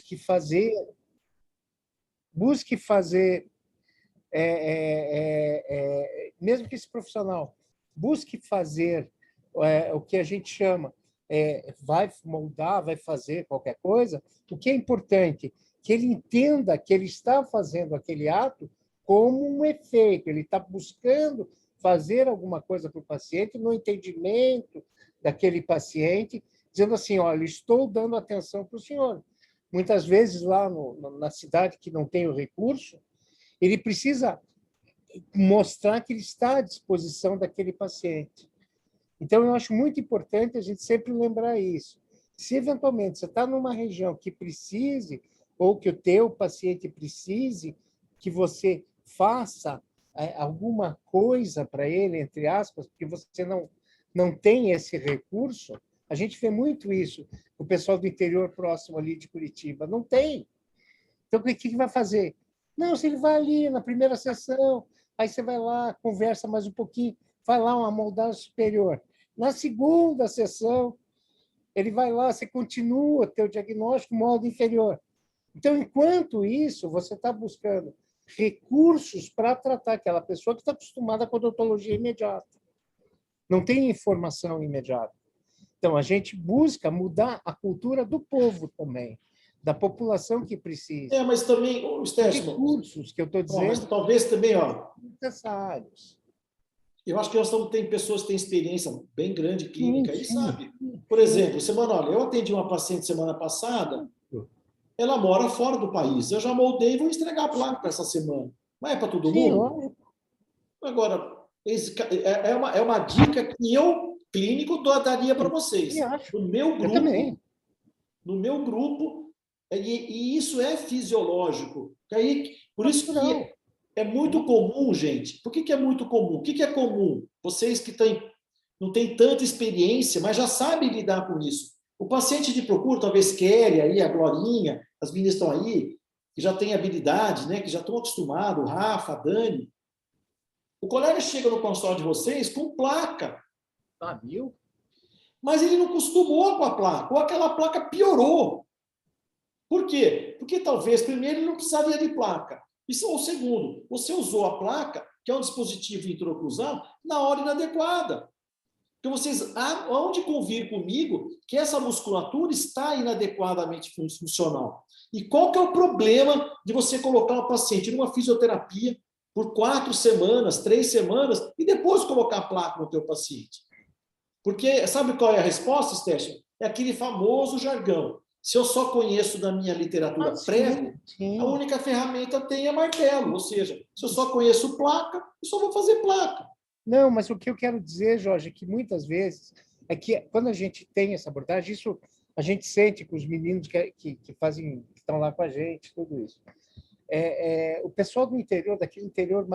que fazer, busque fazer, mesmo que esse profissional busque fazer o que a gente chama, vai moldar, vai fazer qualquer coisa, o que é importante, que ele entenda que ele está fazendo aquele ato como um efeito, ele está buscando fazer alguma coisa para o paciente no entendimento daquele paciente, dizendo assim, olha, estou dando atenção para o senhor. Muitas vezes, lá na cidade que não tem o recurso, ele precisa mostrar que ele está à disposição daquele paciente. Então, eu acho muito importante a gente sempre lembrar isso. Se, eventualmente, você está numa região que precise, ou que o teu paciente precise, que você faça alguma coisa para ele, entre aspas, porque você não tem esse recurso, a gente vê muito isso, o pessoal do interior próximo ali de Curitiba, não tem. Então, o que vai fazer? Não, se ele vai ali na primeira sessão, aí você vai lá, conversa mais um pouquinho, vai lá uma moldagem superior. Na segunda sessão, ele vai lá, você continua teu diagnóstico molde inferior. Então, enquanto isso, você está buscando recursos para tratar aquela pessoa que está acostumada com a odontologia imediata. Não tem informação imediata. Então, a gente busca mudar a cultura do povo também, da população que precisa. Mas também, Stefano, recursos que eu estou dizendo, mas talvez também, necessários. Eu acho que tem pessoas que têm experiência bem grande clínica e sabe. Por sim. exemplo, olha, eu atendi uma paciente semana passada, ela mora fora do país. Eu já moldei e vou entregar a placa para essa semana. Mas é para todo mundo? Agora, é uma dica que eu, clínico, daria para vocês. No meu grupo, e isso é fisiológico. Por isso que é muito comum, gente. Por que é muito comum? O que é comum? Vocês que não têm tanta experiência, mas já sabem lidar com isso. O paciente de procura, talvez Kelly, aí, a Glorinha, as meninas estão aí, que já têm habilidade, né, que já estão acostumados, o Rafa, a Dani. O colega chega no consultório de vocês com placa. Viu? Mas ele não acostumou com a placa, ou aquela placa piorou. Por quê? Porque talvez, primeiro, ele não precisaria de placa. Ou segundo, você usou a placa, que é um dispositivo intraoclusal, na hora inadequada. Então, vocês hão de convir comigo que essa musculatura está inadequadamente funcional. E qual que é o problema de você colocar o paciente numa fisioterapia por 4 semanas, 3 semanas, e depois colocar a placa no teu paciente? Porque, sabe qual é a resposta, Stefano? É aquele famoso jargão. Se eu só conheço da minha literatura prévia, a única ferramenta tem é martelo. Ou seja, se eu só conheço placa, eu só vou fazer placa. Não, mas o que eu quero dizer, Jorge, é que muitas vezes, é que quando a gente tem essa abordagem, isso a gente sente com os meninos que estão lá com a gente, tudo isso. O pessoal do interior, daquele interior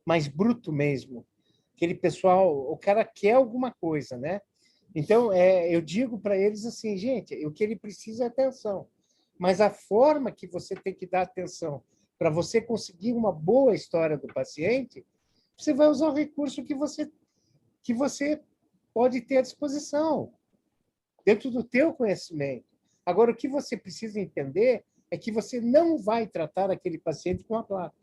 mais bruto mesmo, aquele pessoal, o cara quer alguma coisa, né? Então, eu digo para eles assim, gente, o que ele precisa é atenção. Mas a forma que você tem que dar atenção para você conseguir uma boa história do paciente, você vai usar o recurso que você pode ter à disposição, dentro do teu conhecimento. Agora, o que você precisa entender é que você não vai tratar aquele paciente com a placa.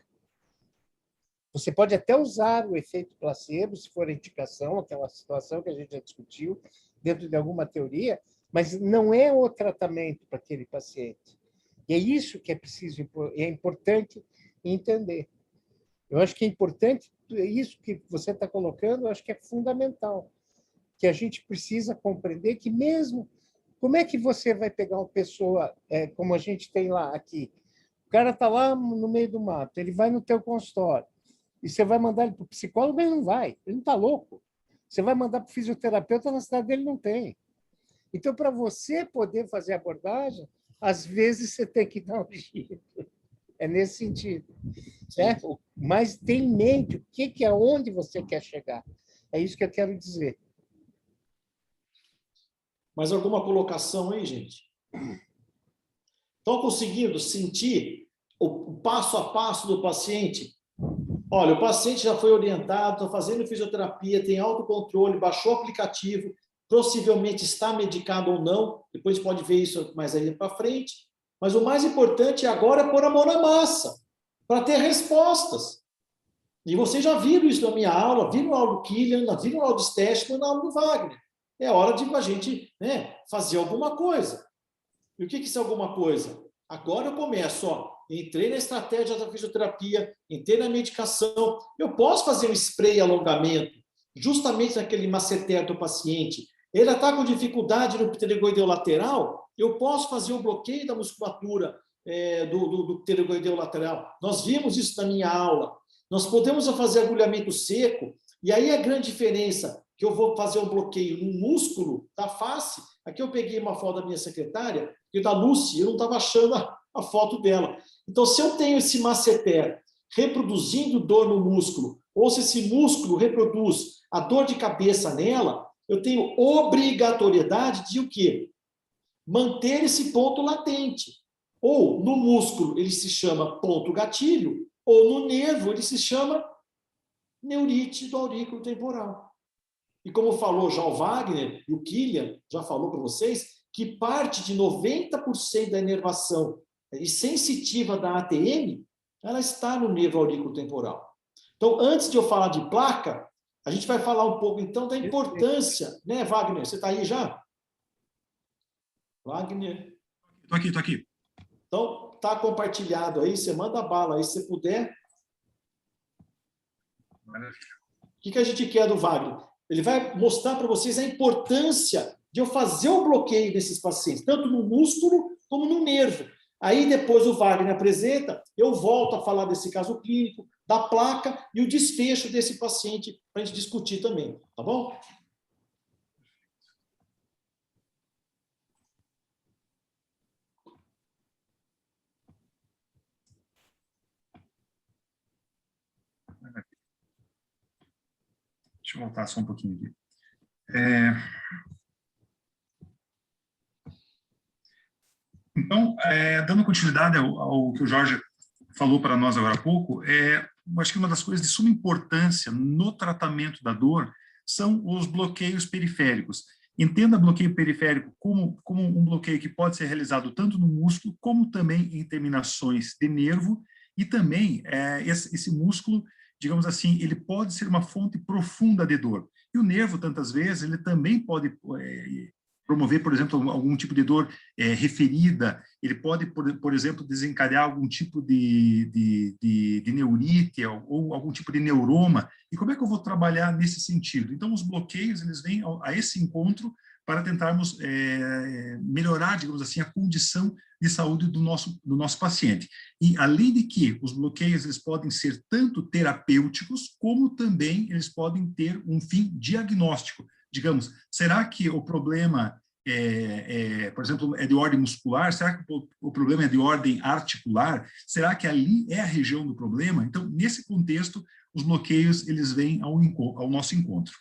Você pode até usar o efeito placebo, se for a indicação, aquela situação que a gente já discutiu, dentro de alguma teoria, mas não é o tratamento para aquele paciente. E é isso que é preciso, é importante entender. Eu acho que é importante, isso que você está colocando, eu acho que é fundamental, que a gente precisa compreender que mesmo... Como é que você vai pegar uma pessoa, como a gente tem lá aqui? O cara está lá no meio do mato, ele vai no teu consultório, e você vai mandar ele para o psicólogo, ele não vai, ele não está louco. Você vai mandar para o fisioterapeuta, na cidade dele não tem. Então, para você poder fazer a abordagem, às vezes você tem que dar um jeito. É nesse sentido. Mas tem em mente o que é onde você quer chegar. É isso que eu quero dizer. Mais alguma colocação aí, gente? Estão conseguindo sentir o passo a passo do paciente? Olha, o paciente já foi orientado, está fazendo fisioterapia, tem autocontrole, baixou o aplicativo, possivelmente está medicado ou não, depois pode ver isso mais aí para frente. Mas o mais importante agora é pôr a mão na massa, para ter respostas. E vocês já viram isso na minha aula, viram a aula do Killian, viram a aula do Stechman, na aula do Wagner. É hora de a gente, né, fazer alguma coisa. E o que é alguma coisa? Agora eu começo, ó, entrei na estratégia da fisioterapia, entrei na medicação, eu posso fazer um spray alongamento, justamente naquele masseter do paciente. Ele está com dificuldade no pterygoideu lateral, eu posso fazer o bloqueio da musculatura do pterygoideu lateral. Nós vimos isso na minha aula. Nós podemos fazer agulhamento seco, e aí a grande diferença, que eu vou fazer um bloqueio no músculo da face. Aqui eu peguei uma foto da minha secretária, e da Lucy, eu não estava achando a foto dela. Então, se eu tenho esse masseter reproduzindo dor no músculo, ou se esse músculo reproduz a dor de cabeça nela, eu tenho obrigatoriedade de o quê? Manter esse ponto latente. Ou no músculo ele se chama ponto gatilho, ou no nervo ele se chama neurite do aurículo temporal. E como falou já o Wagner e o Killian, já falou para vocês, que parte de 90% da inervação sensitiva da ATM, ela está no nervo aurículo temporal. Então, antes de eu falar de placa, a gente vai falar um pouco, então, da importância, né, Wagner? Você está aí já? Wagner? Estou aqui. Então, está compartilhado aí, você manda bala aí, se você puder. O que a gente quer do Wagner? Ele vai mostrar para vocês a importância de eu fazer o bloqueio desses pacientes, tanto no músculo como no nervo. Aí depois o Wagner apresenta, eu volto a falar desse caso clínico, da placa e o desfecho desse paciente para a gente discutir também, tá bom? Deixa eu voltar só um pouquinho aqui. Então, dando continuidade ao que o Jorge falou para nós agora há pouco, eu acho que uma das coisas de suma importância no tratamento da dor são os bloqueios periféricos. Entenda bloqueio periférico como um bloqueio que pode ser realizado tanto no músculo, como também em terminações de nervo, e também esse músculo, digamos assim, ele pode ser uma fonte profunda de dor. E o nervo, tantas vezes, ele também pode promover, por exemplo, algum tipo de dor referida, ele pode, por exemplo, desencadear algum tipo de neurite ou algum tipo de neuroma. E como é que eu vou trabalhar nesse sentido? Então, os bloqueios, eles vêm a esse encontro para tentarmos melhorar, digamos assim, a condição de saúde do nosso paciente. E, além de que os bloqueios eles podem ser tanto terapêuticos, como também eles podem ter um fim diagnóstico. Digamos, será que o problema, por exemplo, é de ordem muscular? Será que o problema é de ordem articular? Será que ali é a região do problema? Então, nesse contexto, os bloqueios eles vêm ao nosso encontro.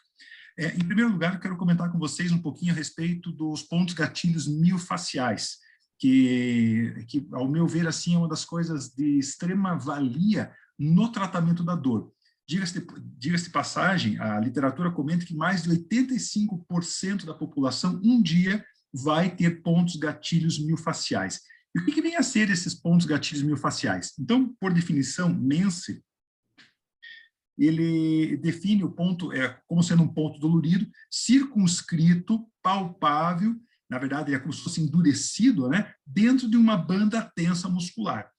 Em primeiro lugar, eu quero comentar com vocês um pouquinho a respeito dos pontos gatilhos miofaciais, que, ao meu ver, assim, é uma das coisas de extrema valia no tratamento da dor. Diga-se de passagem, a literatura comenta que mais de 85% da população um dia vai ter pontos gatilhos miofaciais. E o que vem a ser esses pontos gatilhos miofaciais? Então, por definição, Mense, ele define o ponto como sendo um ponto dolorido, circunscrito, palpável, na verdade, ele é como se fosse endurecido, né, dentro de uma banda tensa muscular.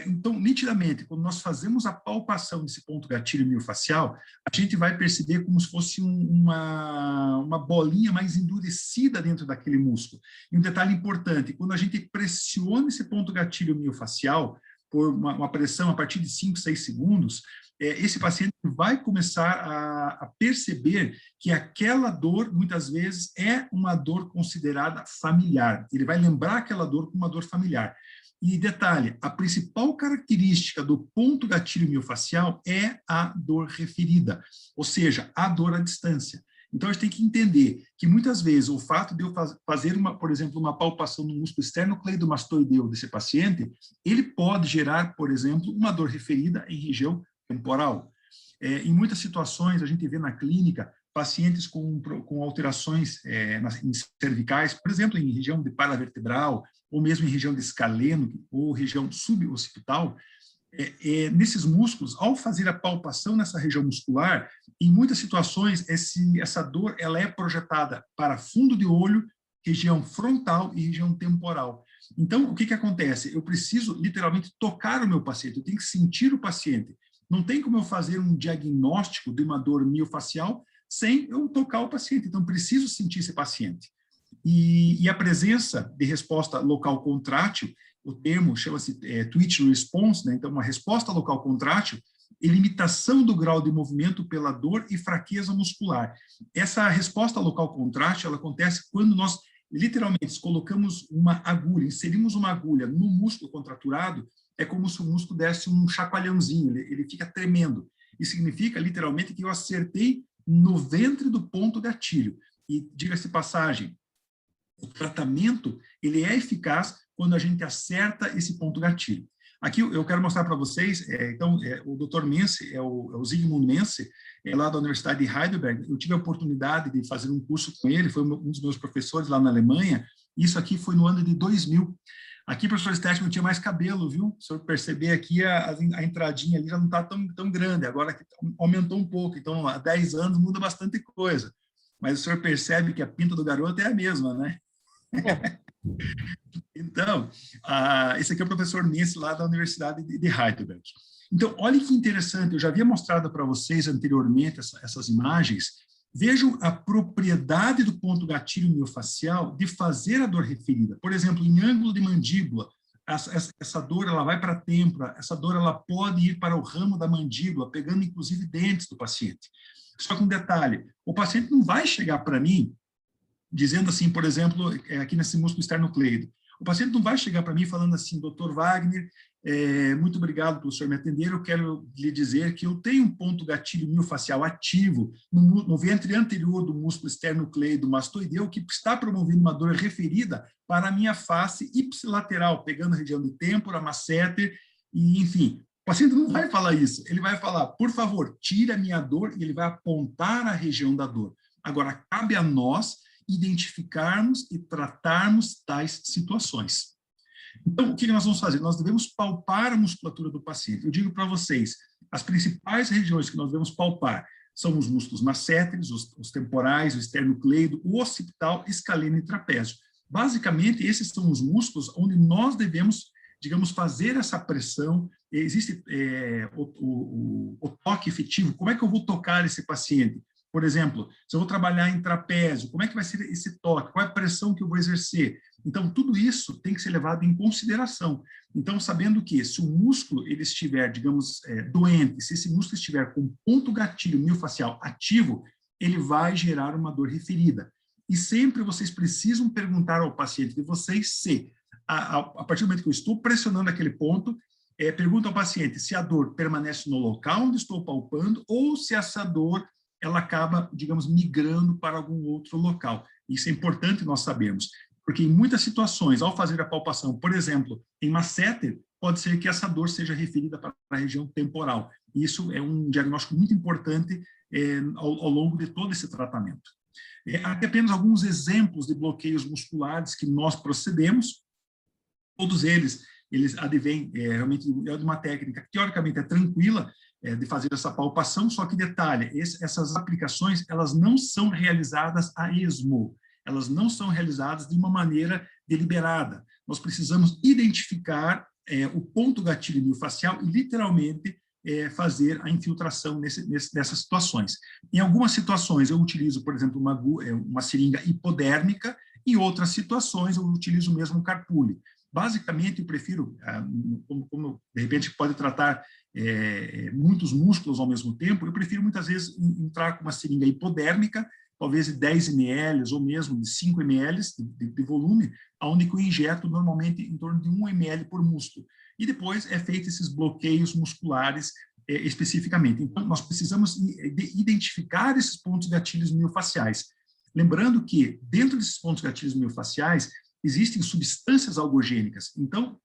Então, nitidamente, quando nós fazemos a palpação desse ponto gatilho miofacial, a gente vai perceber como se fosse uma bolinha mais endurecida dentro daquele músculo. E um detalhe importante, quando a gente pressiona esse ponto gatilho miofacial por uma pressão a partir de 5, 6 segundos, esse paciente vai começar a perceber que aquela dor, muitas vezes, é uma dor considerada familiar. Ele vai lembrar aquela dor como uma dor familiar. E detalhe, a principal característica do ponto gatilho miofacial é a dor referida, ou seja, a dor à distância. Então, a gente tem que entender que, muitas vezes, o fato de eu fazer, por exemplo, uma palpação no músculo esternocleidomastoideu desse paciente, ele pode gerar, por exemplo, uma dor referida em região temporal. Em muitas situações, a gente vê na clínica pacientes com alterações cervicais, por exemplo, em região de paravertebral, ou mesmo em região de escaleno, ou região suboccipital, nesses músculos, ao fazer a palpação nessa região muscular, em muitas situações, essa dor ela é projetada para fundo de olho, região frontal e região temporal. Então, o que acontece? Eu preciso, literalmente, tocar o meu paciente, eu tenho que sentir o paciente. Não tem como eu fazer um diagnóstico de uma dor miofacial sem eu tocar o paciente. Então, preciso sentir esse paciente. E a presença de resposta local contrátil, o termo chama-se twitch response, né? Então, uma resposta local contrátil e limitação do grau de movimento pela dor e fraqueza muscular. Essa resposta local contrátil, ela acontece quando nós, literalmente, colocamos uma agulha, inserimos uma agulha no músculo contraturado, é como se o músculo desse um chacoalhãozinho, ele fica tremendo. Isso significa, literalmente, que eu acertei no ventre do ponto gatilho. E, diga-se de passagem, o tratamento ele é eficaz quando a gente acerta esse ponto gatilho. Aqui eu quero mostrar para vocês, o Dr. Mense, é o Zygmunt Mense, lá da Universidade de Heidelberg. Eu tive a oportunidade de fazer um curso com ele, foi um dos meus professores lá na Alemanha. Isso aqui foi no ano de 2000. Aqui, professor estético, não tinha mais cabelo, viu? Se eu perceber aqui, a entradinha ali já não está tão grande, agora aumentou um pouco. Então, há 10 anos muda bastante coisa. Mas o senhor percebe que a pinta do garoto é a mesma, né? Então, esse aqui é o professor Mense, lá da Universidade de Heidelberg. Então, olha que interessante, eu já havia mostrado para vocês anteriormente essas imagens. Vejam a propriedade do ponto gatilho miofacial de fazer a dor referida. Por exemplo, em ângulo de mandíbula, essa dor ela vai para a têmpora, essa dor ela pode ir para o ramo da mandíbula, pegando inclusive dentes do paciente. Só que um detalhe, o paciente não vai chegar para mim dizendo assim, por exemplo, aqui nesse músculo esternocleido, o paciente não vai chegar para mim falando assim, doutor Wagner, muito obrigado pelo senhor me atender, eu quero lhe dizer que eu tenho um ponto gatilho miofacial ativo no ventre anterior do músculo esternocleido mastoideu que está promovendo uma dor referida para a minha face ipsilateral, pegando a região de têmpora, masseter, e enfim. O paciente não vai falar isso, ele vai falar, por favor, tire a minha dor, e ele vai apontar a região da dor. Agora, cabe a nós identificarmos e tratarmos tais situações. Então, o que nós vamos fazer? Nós devemos palpar a musculatura do paciente. Eu digo para vocês, as principais regiões que nós devemos palpar são os músculos masséteres, os temporais, o esternocleido, o occipital, escaleno e trapézio. Basicamente, esses são os músculos onde nós devemos, digamos, fazer essa pressão. Existe o toque efetivo. Como é que eu vou tocar esse paciente? Por exemplo, se eu vou trabalhar em trapézio, como é que vai ser esse toque? Qual é a pressão que eu vou exercer? Então, tudo isso tem que ser levado em consideração. Então, sabendo que se o músculo ele estiver, digamos, doente, se esse músculo estiver com ponto gatilho miofacial ativo, ele vai gerar uma dor referida. E sempre vocês precisam perguntar ao paciente de vocês se, a partir do momento que eu estou pressionando aquele ponto, pergunta ao paciente se a dor permanece no local onde estou palpando ou se essa dor ela acaba, digamos, migrando para algum outro local. Isso é importante nós sabermos, porque em muitas situações, ao fazer a palpação, por exemplo, em masseter, pode ser que essa dor seja referida para a região temporal. Isso é um diagnóstico muito importante ao longo de todo esse tratamento. Aqui apenas alguns exemplos de bloqueios musculares que nós procedemos. Todos eles advêm realmente de uma técnica que, teoricamente, é tranquila, de fazer essa palpação, só que detalhe, essas aplicações, elas não são realizadas a esmo, elas não são realizadas de uma maneira deliberada. Nós precisamos identificar o ponto gatilho miofacial e, literalmente, fazer a infiltração nessas situações. Em algumas situações, eu utilizo, por exemplo, uma seringa hipodérmica, em outras situações, eu utilizo mesmo um carpule. Basicamente, eu prefiro, como de repente pode tratar muitos músculos ao mesmo tempo, eu prefiro muitas vezes entrar com uma seringa hipodérmica, talvez de 10 ml ou mesmo de 5 ml de volume, onde eu injeto normalmente em torno de 1 ml por músculo. E depois é feito esses bloqueios musculares especificamente. Então, nós precisamos identificar esses pontos gatilhos miofaciais. Lembrando que, dentro desses pontos gatilhos miofaciais, existem substâncias algogênicas. Então,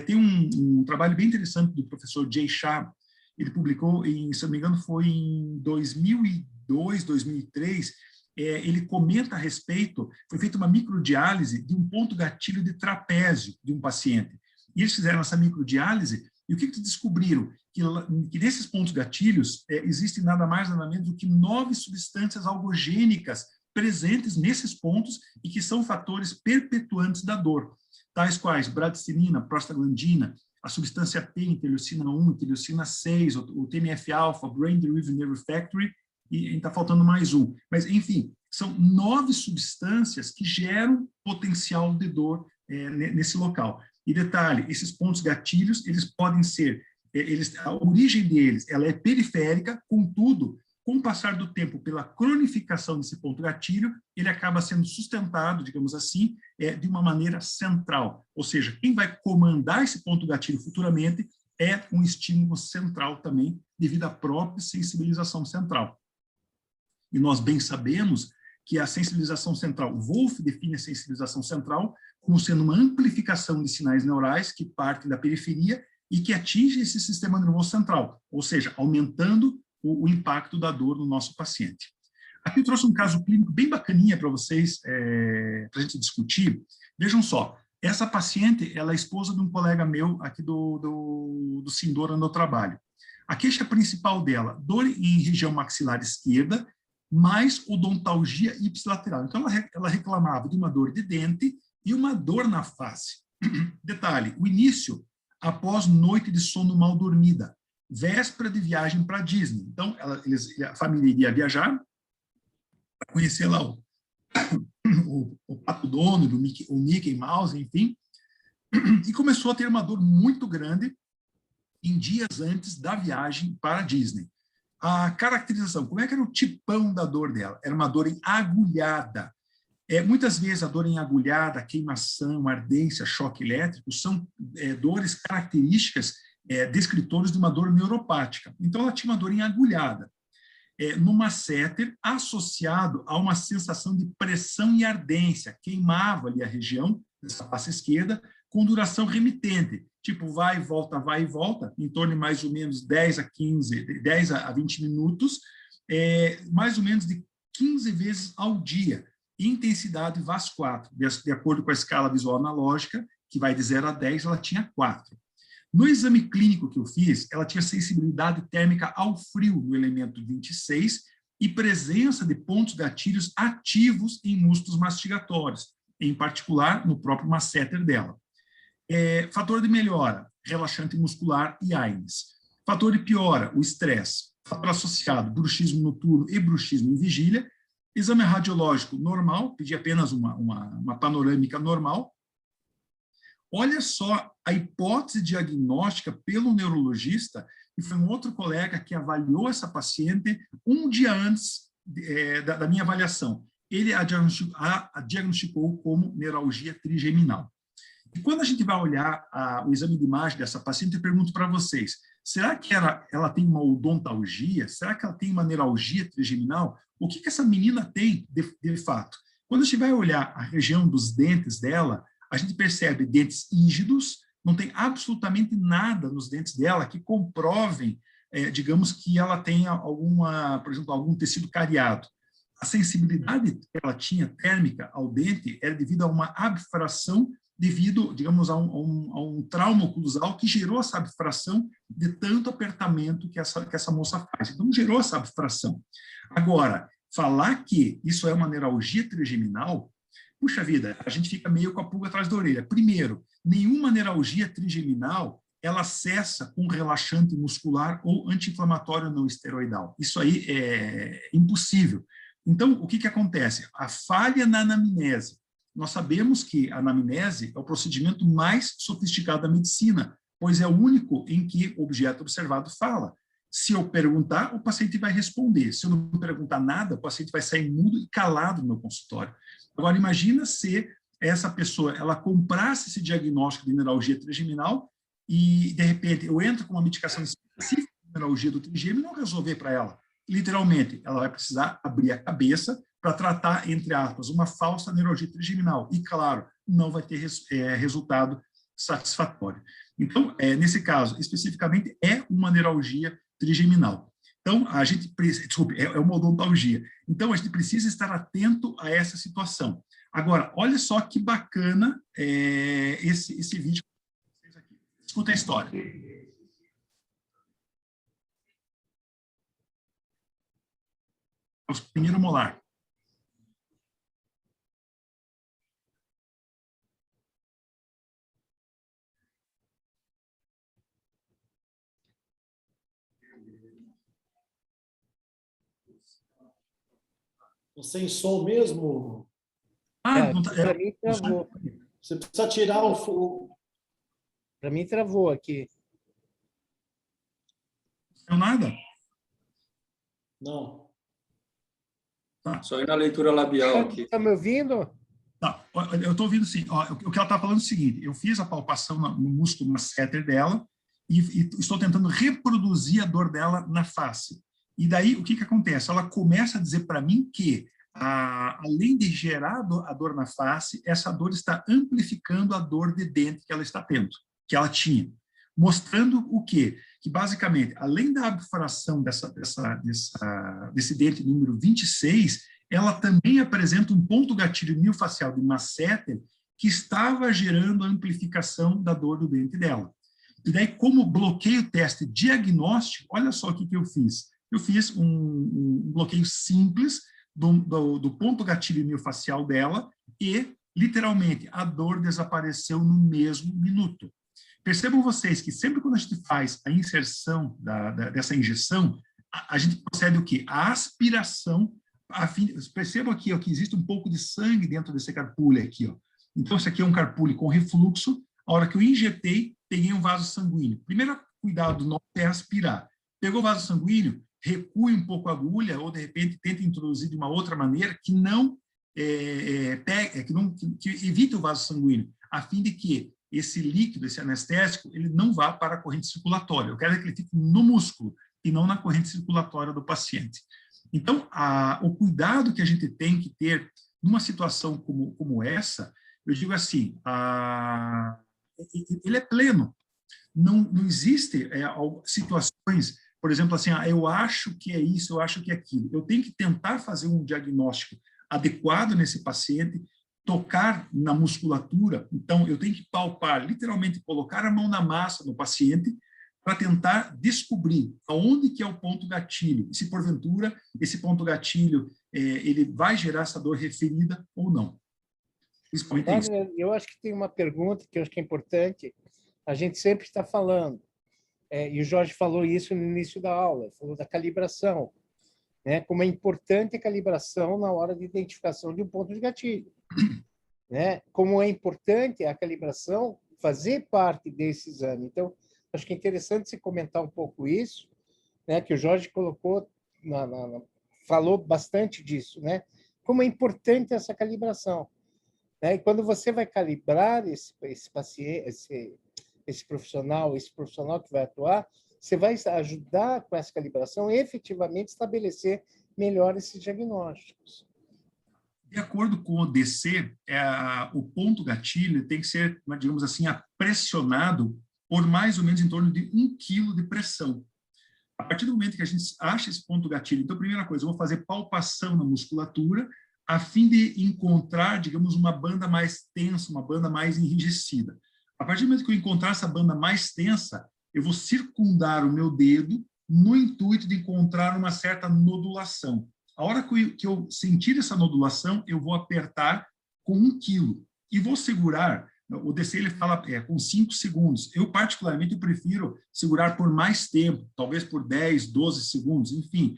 tem um trabalho bem interessante do professor Jay Shah, ele publicou, se não me engano, foi em 2002, 2003, ele comenta a respeito, foi feita uma microdiálise de um ponto gatilho de trapézio de um paciente. E eles fizeram essa microdiálise, e o que eles descobriram? Que nesses pontos gatilhos existem nada mais, nada menos do que 9 substâncias algogênicas presentes nesses pontos e que são fatores perpetuantes da dor, tais quais bradicilina, prostaglandina, a substância P, interleucina 1, interleucina 6, o TNF-alfa, Brain Derived Nerve Factory, e está faltando mais um. Mas, enfim, são 9 substâncias que geram potencial de dor nesse local. E detalhe, esses pontos gatilhos, eles podem ser, a origem deles ela é periférica, contudo, com o passar do tempo, pela cronificação desse ponto gatilho, ele acaba sendo sustentado, digamos assim, de uma maneira central. Ou seja, quem vai comandar esse ponto gatilho futuramente é um estímulo central também, devido à própria sensibilização central. E nós bem sabemos que a sensibilização central, Wolff define a sensibilização central como sendo uma amplificação de sinais neurais que partem da periferia e que atinge esse sistema nervoso central, ou seja, aumentando o impacto da dor no nosso paciente. Aqui eu trouxe um caso clínico bem bacaninha para vocês, para a gente discutir. Vejam só, essa paciente, ela é esposa de um colega meu aqui do Sindor, onde eu trabalho. A queixa principal dela, dor em região maxilar esquerda, mais odontalgia ipsilateral. Então, ela reclamava de uma dor de dente e uma dor na face. Detalhe, o início após noite de sono mal dormida, véspera de viagem para Disney. Então, a família iria viajar para conhecer lá o Pato Donald, o Mickey Mouse, enfim, e começou a ter uma dor muito grande em dias antes da viagem para Disney. A caracterização, como é que era o tipão da dor dela? Era uma dor em agulhada. Muitas vezes a dor em agulhada, queimação, ardência, choque elétrico, são dores características descritores de uma dor neuropática. Então, ela tinha uma dor em agulhada, no masséter, associado a uma sensação de pressão e ardência, queimava ali a região dessa face esquerda, com duração remitente, tipo vai e volta, em torno de mais ou menos 10 a 20 minutos, mais ou menos de 15 vezes ao dia, intensidade VAS4, de acordo com a escala visual analógica, que vai de 0 a 10, ela tinha 4. No exame clínico que eu fiz, ela tinha sensibilidade térmica ao frio no elemento 26 e presença de pontos gatilhos ativos em músculos mastigatórios, em particular no próprio masséter dela. Fator de melhora, relaxante muscular e AINES. Fator de piora, o estresse. Fator associado, bruxismo noturno e bruxismo em vigília. Exame radiológico normal, pedi apenas uma panorâmica normal. Olha só a hipótese diagnóstica pelo neurologista, e foi um outro colega que avaliou essa paciente um dia antes da minha avaliação. Ele a diagnosticou como neuralgia trigeminal. E quando a gente vai olhar o exame de imagem dessa paciente, eu pergunto para vocês, será que ela tem uma odontalgia? Será que ela tem uma neuralgia trigeminal? O que essa menina tem de fato? Quando a gente vai olhar a região dos dentes dela, a gente percebe dentes rígidos, não tem absolutamente nada nos dentes dela que comprovem, digamos, que ela tenha por exemplo, algum tecido cariado. A sensibilidade que ela tinha térmica ao dente era devido a uma abfração, devido, digamos, a um trauma oclusal que gerou essa abfração de tanto apertamento que essa moça faz. Então, gerou essa abfração. Agora, falar que isso é uma neuralgia trigeminal, puxa vida, a gente fica meio com a pulga atrás da orelha. Primeiro, nenhuma neuralgia trigeminal ela cessa com relaxante muscular ou anti-inflamatório não esteroidal. Isso aí é impossível. Então, o que acontece? A falha na anamnese. Nós sabemos que a anamnese é o procedimento mais sofisticado da medicina, pois é o único em que o objeto observado fala. Se eu perguntar, o paciente vai responder. Se eu não perguntar nada, o paciente vai sair mudo e calado no meu consultório. Agora, imagina se essa pessoa ela comprasse esse diagnóstico de neuralgia trigeminal e, de repente, eu entro com uma medicação específica de neuralgia do trigêmeo e não resolver para ela. Literalmente, ela vai precisar abrir a cabeça para tratar, entre aspas, uma falsa neuralgia trigeminal. E, claro, não vai ter resultado satisfatório. Então, nesse caso, especificamente, é uma neuralgia trigeminal. Então, a gente precisa, desculpe, é uma odontalgia. Então, a gente precisa estar atento a essa situação. Agora, olha só que bacana esse vídeo. Escuta a história. O espinheiro molar. Sem som mesmo? Para mim travou. Você precisa tirar o fogo. Para mim travou aqui. Não é nada? Não. Tá. Só ir na leitura labial aqui. Está me ouvindo? Tá. Eu estou ouvindo sim. Ó, o que ela está falando é o seguinte, eu fiz a palpação no músculo masseter dela e estou tentando reproduzir a dor dela na face. E daí, o que acontece? Ela começa a dizer para mim que, além de gerar a dor na face, essa dor está amplificando a dor de dente que ela está tendo, que ela tinha. Mostrando o quê? Que, basicamente, além da abfração desse dente número 26, ela também apresenta um ponto gatilho miofascial de masseter que estava gerando a amplificação da dor do dente dela. E daí, como bloqueio o teste diagnóstico, olha só o que eu fiz. Eu fiz um bloqueio simples do ponto gatilho miofascial dela e, literalmente, a dor desapareceu no mesmo minuto. Percebam vocês que sempre quando a gente faz a inserção dessa injeção, a gente procede o quê? A aspiração. Percebam aqui ó, que existe um pouco de sangue dentro desse carpule aqui. Ó. Então, esse aqui é um carpule com refluxo. A hora que eu injetei, peguei um vaso sanguíneo. Primeiro cuidado nosso é aspirar. Pegou o vaso sanguíneo, recue um pouco a agulha ou, de repente, tente introduzir de uma outra maneira que não que evite o vaso sanguíneo, a fim de que esse líquido, esse anestésico, ele não vá para a corrente circulatória. Eu quero que ele fique no músculo e não na corrente circulatória do paciente. Então, o cuidado que a gente tem que ter numa situação como essa, eu digo assim, ele é pleno. Não existe situações, por exemplo, assim, eu acho que é isso, eu acho que é aquilo. Eu tenho que tentar fazer um diagnóstico adequado nesse paciente, tocar na musculatura. Então, eu tenho que palpar, literalmente colocar a mão na massa do paciente para tentar descobrir aonde que é o ponto gatilho. E se, porventura, esse ponto gatilho ele vai gerar essa dor referida ou não. Eu acho que tem uma pergunta que eu acho que é importante. A gente sempre está falando, e o Jorge falou isso no início da aula, falou da calibração, né? Como é importante a calibração na hora de identificação de um ponto de gatilho. Né? Como é importante a calibração fazer parte desse exame. Então, acho que é interessante você comentar um pouco isso, né? Que o Jorge colocou, falou bastante disso, né? Como é importante essa calibração. Né? E quando você vai calibrar esse paciente, esse profissional que vai atuar, você vai ajudar com essa calibração efetivamente estabelecer melhor esses diagnósticos. De acordo com o DC, o ponto gatilho tem que ser, digamos assim, pressionado por mais ou menos em torno de 1 quilo de pressão. A partir do momento que a gente acha esse ponto gatilho, então, primeira coisa, eu vou fazer palpação na musculatura, a fim de encontrar, digamos, uma banda mais tensa, uma banda mais enrijecida. A partir do momento que eu encontrar essa banda mais tensa, eu vou circundar o meu dedo no intuito de encontrar uma certa nodulação. A hora que eu sentir essa nodulação, eu vou apertar com 1 quilo e vou segurar. O DC ele fala com 5 segundos. Eu, particularmente, prefiro segurar por mais tempo, talvez por 10, 12 segundos, enfim,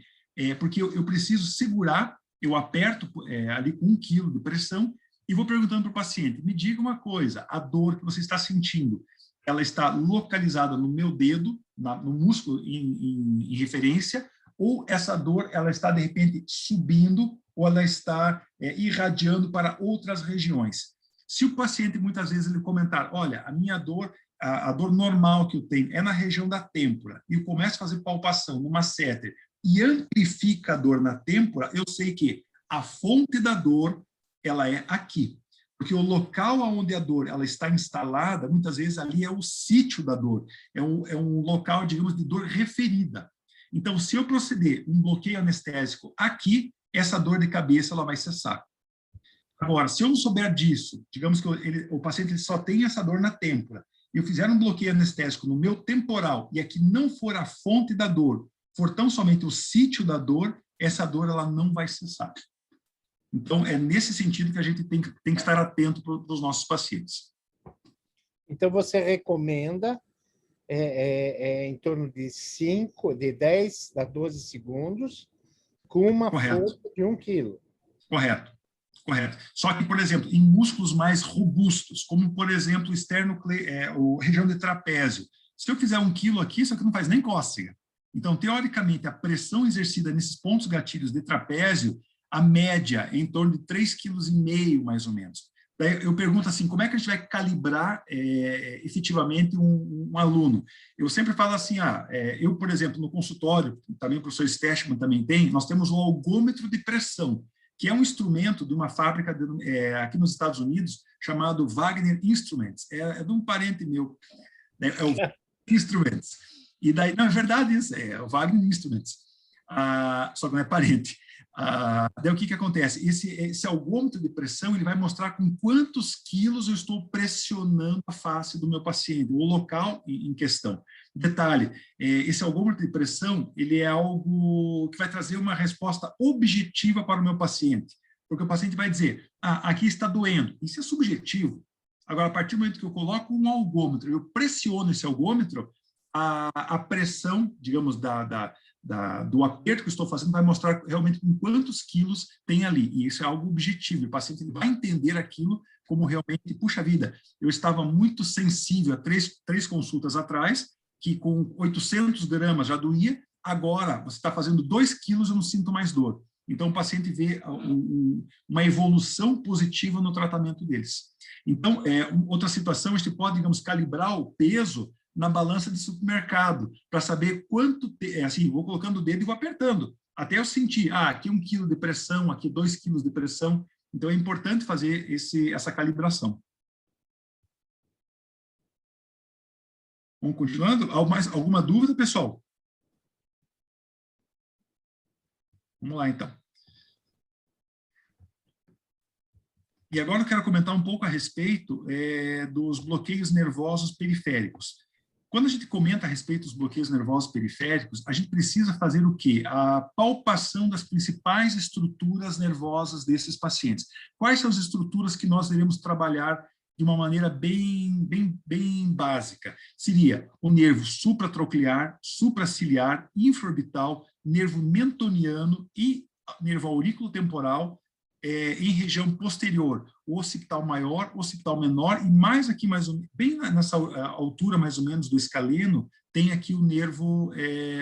porque eu preciso segurar, eu aperto ali com 1 quilo de pressão e vou perguntando para o paciente, me diga uma coisa, a dor que você está sentindo, ela está localizada no meu dedo, no músculo em referência, ou essa dor ela está, de repente, subindo, ou ela está irradiando para outras regiões. Se o paciente, muitas vezes, ele comentar, olha, a minha dor, a dor normal que eu tenho é na região da têmpora, e eu começo a fazer palpação no masseter, e amplifica a dor na têmpora, eu sei que a fonte da dor, ela é aqui. Porque o local onde a dor ela está instalada, muitas vezes ali é o sítio da dor, é um local, digamos, de dor referida. Então, se eu proceder um bloqueio anestésico aqui, essa dor de cabeça ela vai cessar. Agora, se eu não souber disso, digamos que o paciente ele só tem essa dor na têmpora, e eu fizer um bloqueio anestésico no meu temporal, e aqui não for a fonte da dor, for tão somente o sítio da dor, essa dor ela não vai cessar. Então, é nesse sentido que a gente tem que estar atento para os nossos pacientes. Então, você recomenda em torno de 10 a 12 segundos, com uma força de 1 quilo. Correto. Só que, por exemplo, em músculos mais robustos, como, por exemplo, o região de trapézio, se eu fizer 1 quilo aqui, isso aqui não faz nem cócega. Então, teoricamente, a pressão exercida nesses pontos gatilhos de trapézio, a média é em torno de 3,5 kg, mais ou menos. Daí eu pergunto assim, como é que a gente vai calibrar efetivamente um aluno? Eu sempre falo assim, eu, por exemplo, no consultório, também o professor Stechman também tem, nós temos o algômetro de pressão, que é um instrumento de uma fábrica aqui nos Estados Unidos, chamado Wagner Instruments. É de um parente meu, né? É o Instruments. E daí, não, é verdade isso, é o Wagner Instruments. Só que não é parente. Daí o que acontece? Esse algômetro de pressão ele vai mostrar com quantos quilos eu estou pressionando a face do meu paciente, o local em questão. Detalhe, esse algômetro de pressão ele é algo que vai trazer uma resposta objetiva para o meu paciente, porque o paciente vai dizer, aqui está doendo. Isso é subjetivo. Agora, a partir do momento que eu coloco um algômetro, eu pressiono esse algômetro, a pressão, digamos, do aperto que eu estou fazendo vai mostrar realmente com quantos quilos tem ali. E isso é algo objetivo. O paciente ele vai entender aquilo como realmente, puxa vida, eu estava muito sensível a três consultas atrás, que com 800 gramas já doía, agora você está fazendo 2 quilos, eu não sinto mais dor. Então, o paciente vê uma evolução positiva no tratamento deles. Então, outra situação, a gente pode, digamos, calibrar o peso na balança de supermercado, para saber quanto, assim, vou colocando o dedo e vou apertando, até eu sentir, aqui 1 quilo de pressão, aqui 2 quilos de pressão. Então, é importante fazer essa calibração. Vamos continuando? Alguma dúvida, pessoal? Vamos lá, então. E agora eu quero comentar um pouco a respeito dos bloqueios nervosos periféricos. Quando a gente comenta a respeito dos bloqueios nervosos periféricos, a gente precisa fazer o quê? A palpação das principais estruturas nervosas desses pacientes. Quais são as estruturas que nós devemos trabalhar de uma maneira bem básica? Seria o nervo supratroclear, supraciliar, infraorbital, nervo mentoniano e nervo aurículo-temporal, em região posterior, o occipital maior, o occipital menor, e mais aqui, bem nessa altura mais ou menos do escaleno, tem aqui o nervo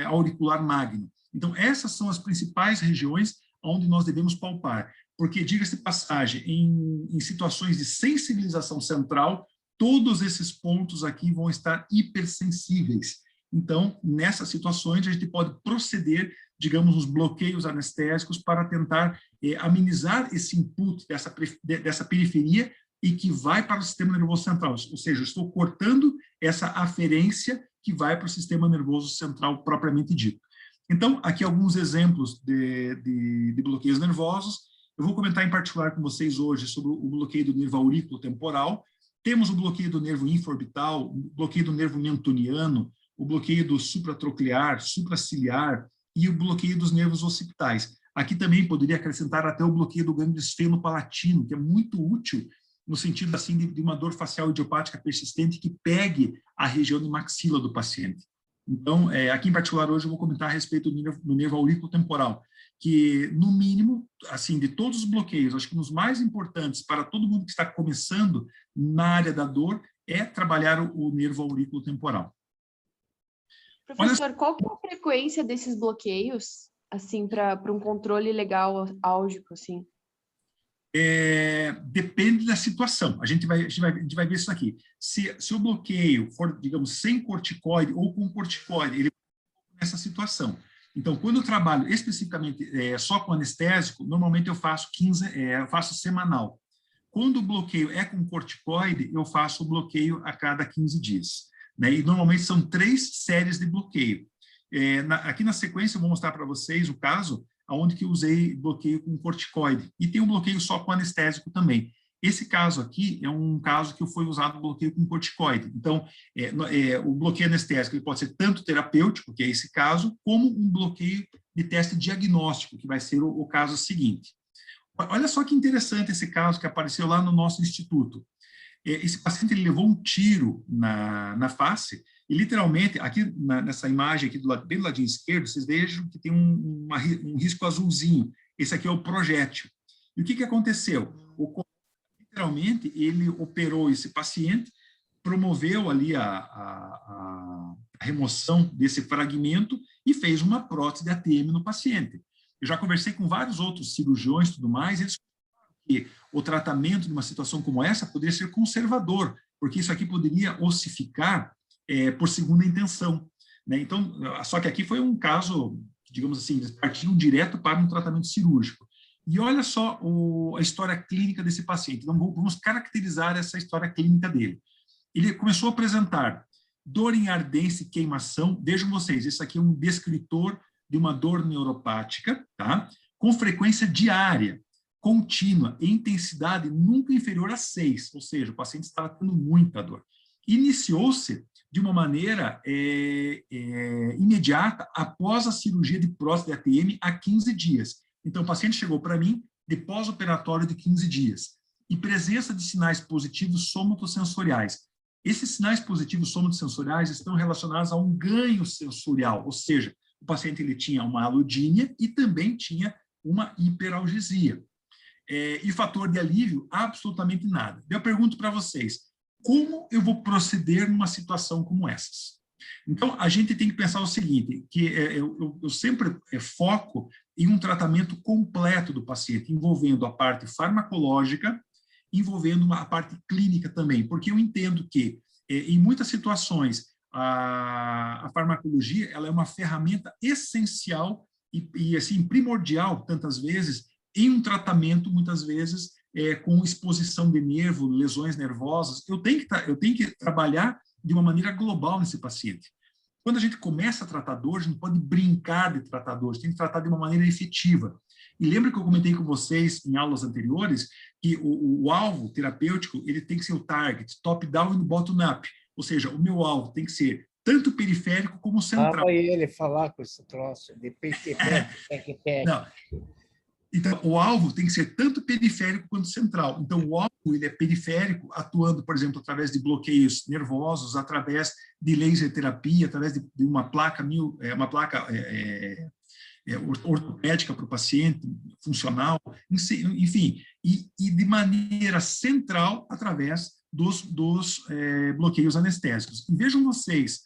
auricular magno. Então, essas são as principais regiões onde nós devemos palpar, porque, diga-se de passagem, em situações de sensibilização central, todos esses pontos aqui vão estar hipersensíveis. Então, nessas situações, a gente pode proceder, digamos, nos bloqueios anestésicos para tentar amenizar esse input dessa periferia e que vai para o sistema nervoso central. Ou seja, eu estou cortando essa aferência que vai para o sistema nervoso central propriamente dito. Então, aqui alguns exemplos de bloqueios nervosos. Eu vou comentar em particular com vocês hoje sobre o bloqueio do nervo aurículo-temporal. Temos o bloqueio do nervo infraorbital, o bloqueio do nervo mentoniano, o bloqueio do supratroclear, supraciliar e o bloqueio dos nervos occipitais. Aqui também poderia acrescentar até o bloqueio do gânglio esfenopalatino, que é muito útil no sentido assim de uma dor facial idiopática persistente que pegue a região de maxila do paciente. Então, aqui em particular hoje eu vou comentar a respeito do nervo aurículo-temporal, que no mínimo, assim, de todos os bloqueios, acho que um dos mais importantes para todo mundo que está começando na área da dor é trabalhar o nervo aurículo-temporal. Professor, qual que é a frequência desses bloqueios, assim, para um controle legal álgico, assim? Depende da situação. A gente vai ver isso aqui. Se o bloqueio for, digamos, sem corticoide ou com corticoide, ele nessa situação. Então, quando eu trabalho especificamente só com anestésico, normalmente eu faço semanal. Quando o bloqueio é com corticoide, eu faço o bloqueio a cada 15 dias. Né? E normalmente são 3 séries de bloqueio. Aqui na sequência eu vou mostrar para vocês o caso onde que eu usei bloqueio com corticoide. E tem um bloqueio só com anestésico também. Esse caso aqui é um caso que foi usado bloqueio com corticoide. Então, o bloqueio anestésico ele pode ser tanto terapêutico, que é esse caso, como um bloqueio de teste diagnóstico, que vai ser o caso seguinte. Olha só que interessante esse caso que apareceu lá no nosso instituto. Esse paciente ele levou um tiro na face e, literalmente, aqui nessa imagem aqui bem do ladinho esquerdo, vocês vejam que tem um risco azulzinho. Esse aqui é o projétil. E o que aconteceu? Literalmente, ele operou esse paciente, promoveu ali a remoção desse fragmento e fez uma prótese de ATM no paciente. Eu já conversei com vários outros cirurgiões e tudo mais, eles falaram que o tratamento de uma situação como essa poderia ser conservador, porque isso aqui poderia ossificar por segunda intenção, né? Então, só que aqui foi um caso, digamos assim, eles partiram direto para um tratamento cirúrgico. E olha só a história clínica desse paciente. Então, vamos caracterizar essa história clínica dele. Ele começou a apresentar dor em ardência e queimação. Vejam vocês, esse aqui é um descritor de uma dor neuropática, tá? Com frequência diária, contínua, e intensidade nunca inferior a 6, ou seja, o paciente estava tendo muita dor. Iniciou-se de uma maneira imediata após a cirurgia de próstata de ATM há 15 dias. Então, o paciente chegou para mim de pós-operatório de 15 dias e presença de sinais positivos somatosensoriais. Esses sinais positivos somatosensoriais estão relacionados a um ganho sensorial, ou seja, o paciente ele tinha uma alodínia e também tinha uma hiperalgesia. E fator de alívio, absolutamente nada. Eu pergunto para vocês, como eu vou proceder numa situação como essas? Então, a gente tem que pensar o seguinte, que eu sempre foco em um tratamento completo do paciente, envolvendo a parte farmacológica, envolvendo a parte clínica também, porque eu entendo que, em muitas situações, a farmacologia ela é uma ferramenta essencial e assim, primordial, tantas vezes, em um tratamento, muitas vezes, com exposição de nervo, lesões nervosas. Eu tenho que trabalhar de uma maneira global nesse paciente. Quando a gente começa a tratar dor, a gente não pode brincar de tratar dor, a gente tem que tratar de uma maneira efetiva. E lembra que eu comentei com vocês em aulas anteriores que o alvo terapêutico ele tem que ser o target, top-down e bottom-up. Ou seja, o meu alvo tem que ser tanto periférico como central. Vai ele falar com esse troço de Não. Então, o alvo tem que ser tanto periférico quanto central. Então, o alvo ele é periférico, atuando, por exemplo, através de bloqueios nervosos, através de laser terapia, através de uma placa ortopédica para o paciente, funcional, enfim, e de maneira central através dos bloqueios anestésicos. E vejam vocês,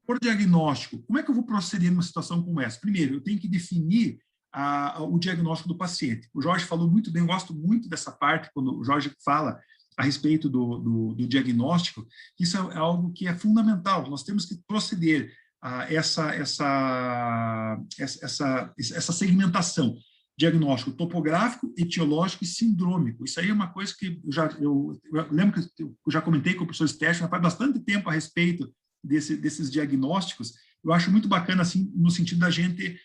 por diagnóstico, como é que eu vou proceder numa situação como essa? Primeiro, eu tenho que definir o diagnóstico do paciente. O Jorge falou muito bem, eu gosto muito dessa parte, quando o Jorge fala a respeito do diagnóstico, isso é algo que é fundamental, nós temos que proceder a essa segmentação, diagnóstico topográfico, etiológico e sindrômico. Isso aí é uma coisa que eu lembro que eu já comentei com o professor Stefan faz bastante tempo a respeito desses diagnósticos. Eu acho muito bacana, assim, no sentido da gente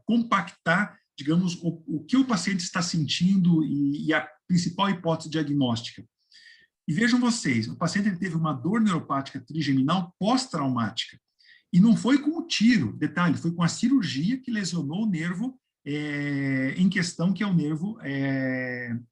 compactar, digamos, o que o paciente está sentindo e a principal hipótese diagnóstica. E vejam vocês, o paciente ele teve uma dor neuropática trigeminal pós-traumática. E não foi com o tiro, detalhe, foi com a cirurgia que lesionou o nervo em questão, que é o nervo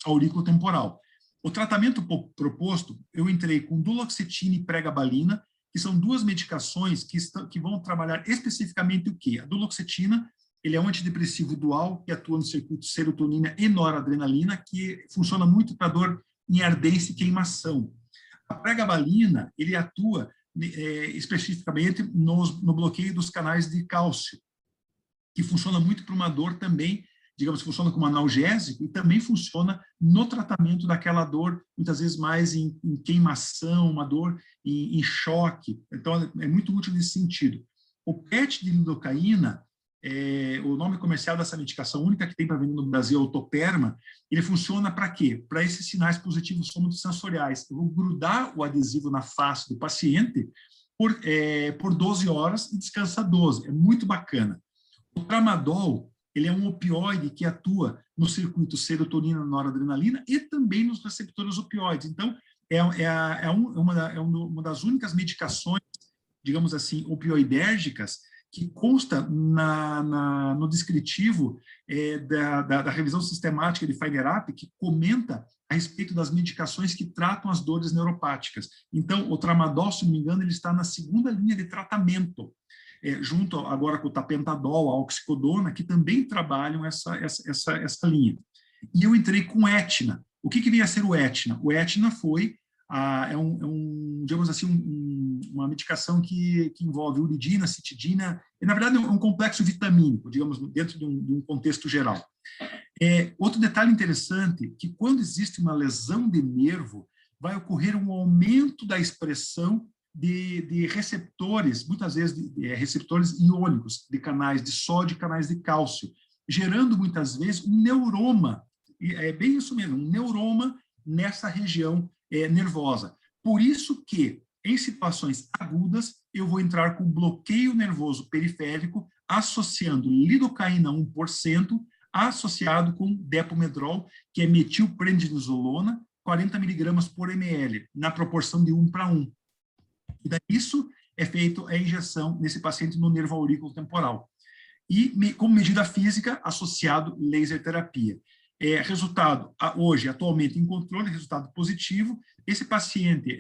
auriculotemporal. O tratamento proposto, eu entrei com duloxetina e pregabalina, que são duas medicações que vão trabalhar especificamente o quê? A duloxetina, ele é um antidepressivo dual, que atua no circuito serotonina e noradrenalina, que funciona muito para dor em ardência e queimação. A pregabalina, ele atua especificamente no bloqueio dos canais de cálcio, que funciona muito para uma dor também, digamos, funciona como analgésico e também funciona no tratamento daquela dor, muitas vezes mais em queimação, uma dor em choque. Então, é muito útil nesse sentido. O PET de lidocaína, o nome comercial dessa medicação única que tem para vender no Brasil é o Toperma, ele funciona para quê? Para esses sinais positivos somatosensoriais. Eu vou grudar o adesivo na face do paciente por 12 horas e descansa 12. É muito bacana. O tramadol, ele é um opioide que atua no circuito serotonina, noradrenalina e também nos receptores opioides. Então, uma das únicas medicações, digamos assim, opioidérgicas que consta no descritivo da revisão sistemática de Feinerap, que comenta a respeito das medicações que tratam as dores neuropáticas. Então, o tramadol, se não me engano, ele está na segunda linha de tratamento, junto agora com o tapentadol, a oxicodona, que também trabalham essa linha. E eu entrei com o Etna. O que vinha a ser o Etna? O Etna foi, digamos assim, uma medicação que envolve uridina, citidina, e na verdade é um complexo vitamínico, digamos, dentro de um contexto geral. Outro detalhe interessante, que quando existe uma lesão de nervo, vai ocorrer um aumento da expressão de receptores, muitas vezes receptores iônicos, de canais de sódio e canais de cálcio, gerando muitas vezes um neuroma, é bem isso mesmo, um neuroma nessa região nervosa. Por isso que, em situações agudas, eu vou entrar com bloqueio nervoso periférico, associando lidocaína 1%, associado com depomedrol, que é metilprednisolona, 40 mg por ml, na proporção de 1:1. E daí isso é feito a injeção nesse paciente no nervo aurículo temporal. E, como medida física, associado laser terapia. Resultado, hoje, atualmente em controle, resultado positivo. Esse paciente,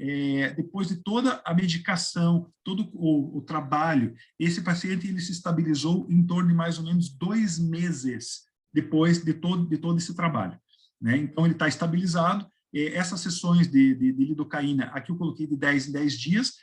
depois de toda a medicação, todo o trabalho, esse paciente ele se estabilizou em torno de mais ou menos 2 meses depois de todo esse trabalho, né? Então, ele está estabilizado. Essas sessões de lidocaína, aqui eu coloquei de 10 em 10 dias,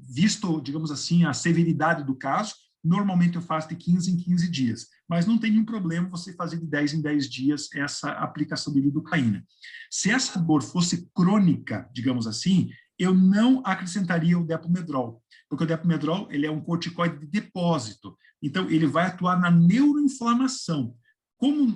visto, digamos assim, a severidade do caso, normalmente eu faço de 15 em 15 dias, mas não tem nenhum problema você fazer de 10 em 10 dias essa aplicação de lidocaína. Se essa dor fosse crônica, digamos assim, eu não acrescentaria o depomedrol, porque o depomedrol ele é um corticoide de depósito, então ele vai atuar na neuroinflamação. Como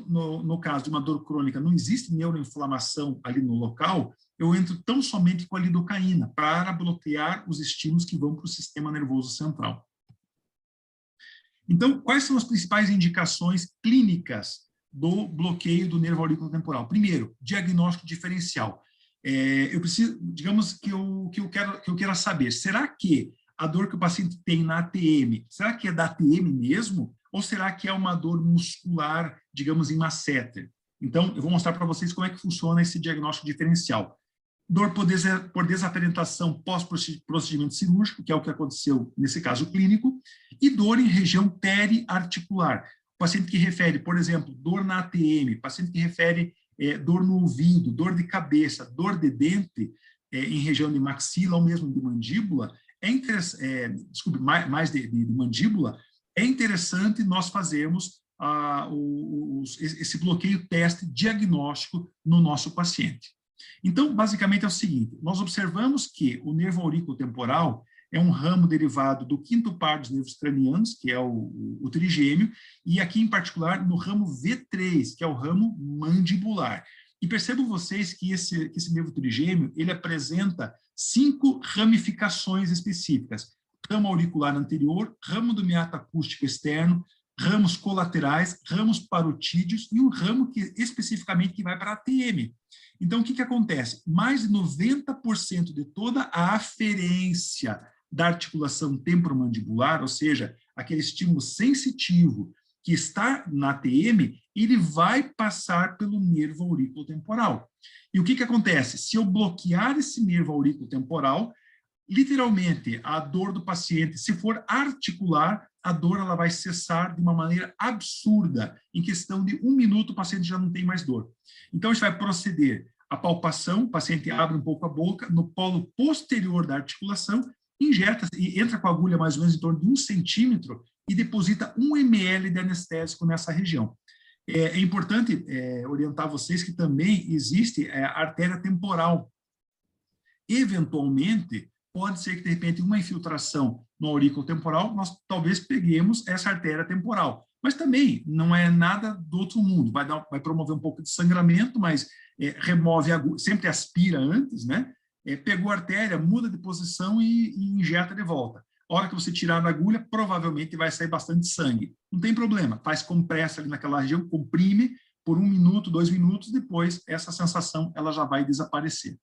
no caso de uma dor crônica não existe neuroinflamação ali no local, eu entro tão somente com a lidocaína para bloquear os estímulos que vão para o sistema nervoso central. Então, quais são as principais indicações clínicas do bloqueio do nervo aurículo temporal? Primeiro, diagnóstico diferencial. Eu preciso, digamos que eu quero saber, será que a dor que o paciente tem na ATM, será que é da ATM mesmo? Ou será que é uma dor muscular, digamos, em masseter? Então, eu vou mostrar para vocês como é que funciona esse diagnóstico diferencial. Dor por desaparentação pós-procedimento cirúrgico, que é o que aconteceu nesse caso clínico, e dor em região periarticular. Paciente que refere, por exemplo, dor na ATM, paciente que refere dor no ouvido, dor de cabeça, dor de dente em região de maxila ou mesmo de mandíbula, mais de mandíbula, é interessante nós fazermos esse bloqueio teste diagnóstico no nosso paciente. Então, basicamente é o seguinte, nós observamos que o nervo aurículo temporal é um ramo derivado do quinto par dos nervos cranianos, que é o trigêmeo, e aqui em particular no ramo V3, que é o ramo mandibular. E percebam vocês que esse nervo trigêmeo, ele apresenta 5 ramificações específicas. Ramo auricular anterior, ramo do meato acústico externo, ramos colaterais, ramos parotídeos e um ramo especificamente que vai para a ATM. Então, o que acontece? Mais de 90% de toda a aferência da articulação temporomandibular, ou seja, aquele estímulo sensitivo que está na ATM, ele vai passar pelo nervo aurículo temporal. E o que acontece? Se eu bloquear esse nervo aurículo temporal, literalmente, a dor do paciente, se for articular, a dor ela vai cessar de uma maneira absurda. Em questão de 1 minuto, o paciente já não tem mais dor. Então, a gente vai proceder à palpação, o paciente abre um pouco a boca, no polo posterior da articulação, injeta e entra com a agulha mais ou menos em torno de 1 centímetro e deposita 1 ml de anestésico nessa região. É importante orientar vocês que também existe a artéria temporal. Eventualmente, pode ser que, de repente, uma infiltração no aurículo temporal, nós talvez peguemos essa artéria temporal. Mas também não é nada do outro mundo. Vai promover um pouco de sangramento, mas remove a agulha, sempre aspira antes, né? pegou a artéria, muda de posição e injeta de volta. A hora que você tirar da agulha, provavelmente vai sair bastante sangue. Não tem problema, faz compressa ali naquela região, comprime por 1 minuto, 2 minutos, depois essa sensação ela já vai desaparecer.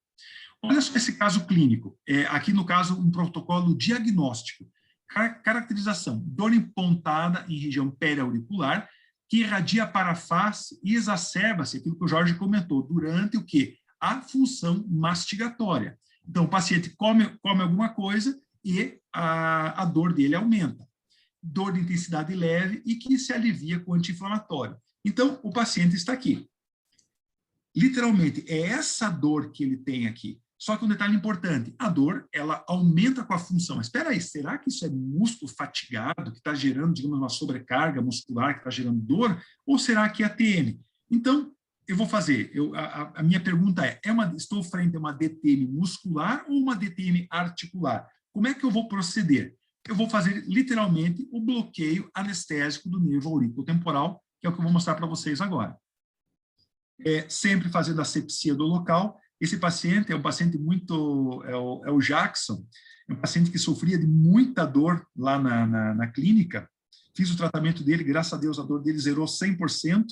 Olha só esse caso clínico, aqui no caso um protocolo diagnóstico. Caracterização, dor empontada em região periauricular, que irradia para a face e exacerba-se, aquilo que o Jorge comentou, durante o quê? A função mastigatória. Então, o paciente come alguma coisa e a dor dele aumenta. Dor de intensidade leve e que se alivia com anti-inflamatório. Então, o paciente está aqui. Literalmente, é essa dor que ele tem aqui. Só que um detalhe importante, a dor, ela aumenta com a função. Mas espera aí, será que isso é músculo fatigado, que está gerando, digamos, uma sobrecarga muscular, que está gerando dor? Ou será que é a TM? Então, eu vou fazer, a minha pergunta estou frente a uma DTM muscular ou uma DTM articular? Como é que eu vou proceder? Eu vou fazer, literalmente, o bloqueio anestésico do nervo auriculotemporal, que é o que eu vou mostrar para vocês agora. Sempre fazendo a asepsia do local. Esse paciente é um paciente muito... É o Jackson, é um paciente que sofria de muita dor lá na clínica. Fiz o tratamento dele, graças a Deus a dor dele zerou 100%.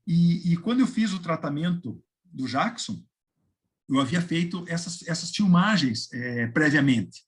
E quando eu fiz o tratamento do Jackson, eu havia feito essas filmagens previamente.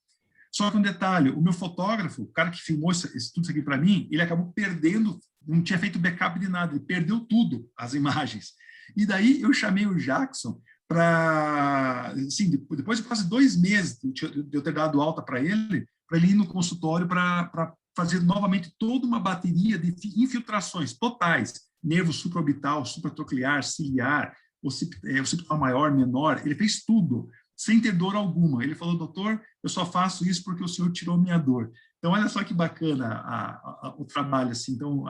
Só que um detalhe, o meu fotógrafo, o cara que filmou tudo isso aqui para mim, ele acabou perdendo, não tinha feito backup de nada, ele perdeu tudo, as imagens. E daí eu chamei o Jackson para, assim, depois de quase 2 meses de eu ter dado alta para ele ir no consultório para fazer novamente toda uma bateria de infiltrações totais, nervo supraorbital, supratroclear, ciliar, occipital maior, menor, ele fez tudo, sem ter dor alguma. Ele falou, doutor, eu só faço isso porque o senhor tirou minha dor. Então, olha só que bacana o trabalho, assim, então,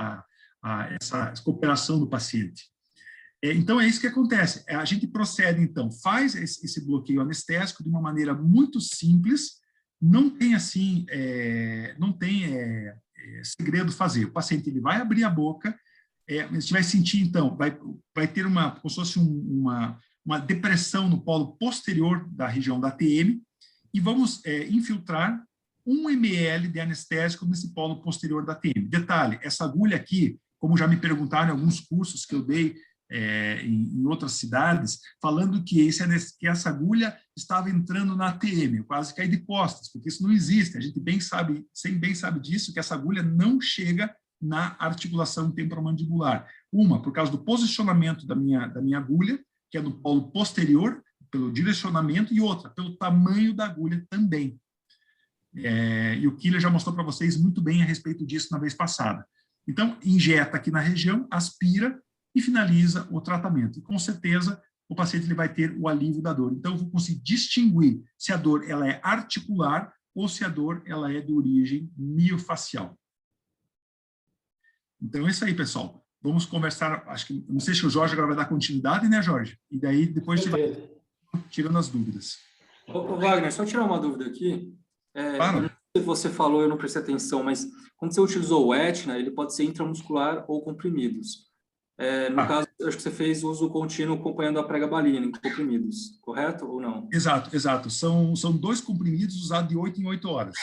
essa cooperação do paciente. Então, é isso que acontece. A gente procede, então, faz esse bloqueio anestésico de uma maneira muito simples, não tem, assim, segredo fazer. O paciente ele vai abrir a boca, a gente vai sentir, então, vai ter como se fosse uma depressão no polo posterior da região da TM, e vamos infiltrar 1 ml de anestésico nesse polo posterior da TM. Detalhe, essa agulha aqui, como já me perguntaram em alguns cursos que eu dei em outras cidades, falando que essa agulha estava entrando na TM, eu quase caí de costas, porque isso não existe, a gente bem sabe disso, que essa agulha não chega na articulação temporomandibular. Uma, por causa do posicionamento da minha agulha, que é no polo posterior, pelo direcionamento, e outra, pelo tamanho da agulha também. E o Killer já mostrou para vocês muito bem a respeito disso na vez passada. Então, injeta aqui na região, aspira e finaliza o tratamento. E, com certeza, o paciente ele vai ter o alívio da dor. Então, eu vou conseguir distinguir se a dor ela é articular ou se a dor ela é de origem miofacial. Então, é isso aí, pessoal. Vamos conversar, acho que, não sei se o Jorge agora vai dar continuidade, né, Jorge? E daí, depois você vai tirando as dúvidas. Ô, Wagner, só tirar uma dúvida aqui. Claro. Eu não sei se você falou, eu não prestei atenção, mas quando você utilizou o Etna, ele pode ser intramuscular ou comprimidos. No caso, acho que você fez uso contínuo acompanhando a pregabalina em comprimidos, correto ou não? Exato. São 2 comprimidos usados de 8 em 8 horas.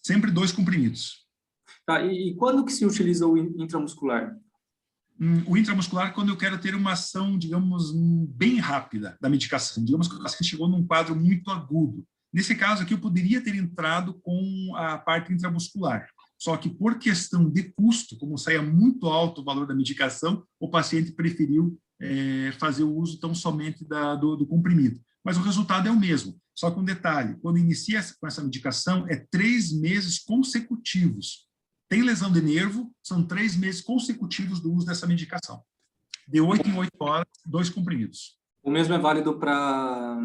Sempre 2 comprimidos. Tá, e quando que se utiliza o intramuscular? O intramuscular, quando eu quero ter uma ação, digamos, bem rápida da medicação. Digamos que o paciente chegou num quadro muito agudo. Nesse caso aqui, eu poderia ter entrado com a parte intramuscular. Só que, por questão de custo, como saía muito alto o valor da medicação, o paciente preferiu fazer o uso tão somente do comprimido. Mas o resultado é o mesmo. Só com um detalhe, quando inicia com essa medicação, é 3 meses consecutivos. Tem lesão de nervo, são 3 meses consecutivos do uso dessa medicação. De 8 em 8 horas, 2 comprimidos. O mesmo é válido para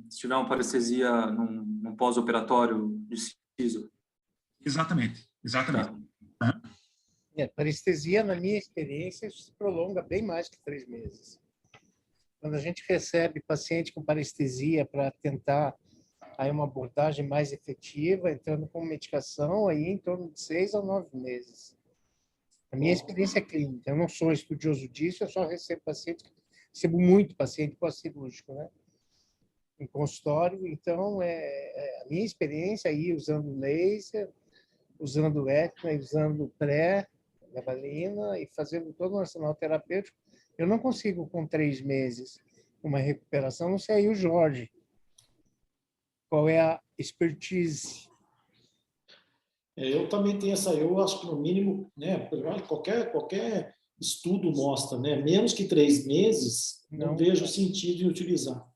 se tiver uma parestesia num pós-operatório de siso? Exatamente. Tá. Parestesia, na minha experiência, isso se prolonga bem mais que 3 meses. Quando a gente recebe paciente com parestesia para tentar aí uma abordagem mais efetiva, entrando com medicação, aí em torno de 6 a 9 meses. A minha experiência clínica, eu não sou estudioso disso, eu só recebo muito paciente pós-cirúrgico, né? em consultório. Então, a minha experiência aí usando laser, usando Etna, usando pré-gabalina e fazendo todo o arsenal terapêutico, eu não consigo com 3 meses uma recuperação. Não sei aí o Jorge, qual é a expertise? Eu também tenho eu acho que no mínimo, né, qualquer estudo mostra, né, menos que 3 meses, não vejo sentido em utilizar.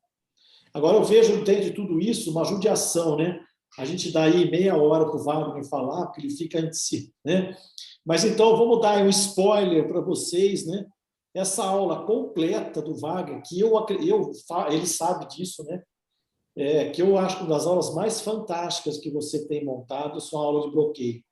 Agora, eu vejo dentro de tudo isso uma judiação, né? A gente dá aí meia hora para o Wagner falar, porque ele fica em si, né? Mas então, vamos dar um spoiler para vocês, né? Essa aula completa do Wagner, que ele sabe disso, né? Que eu acho que uma das aulas mais fantásticas que você tem montado são a aula de bloqueio.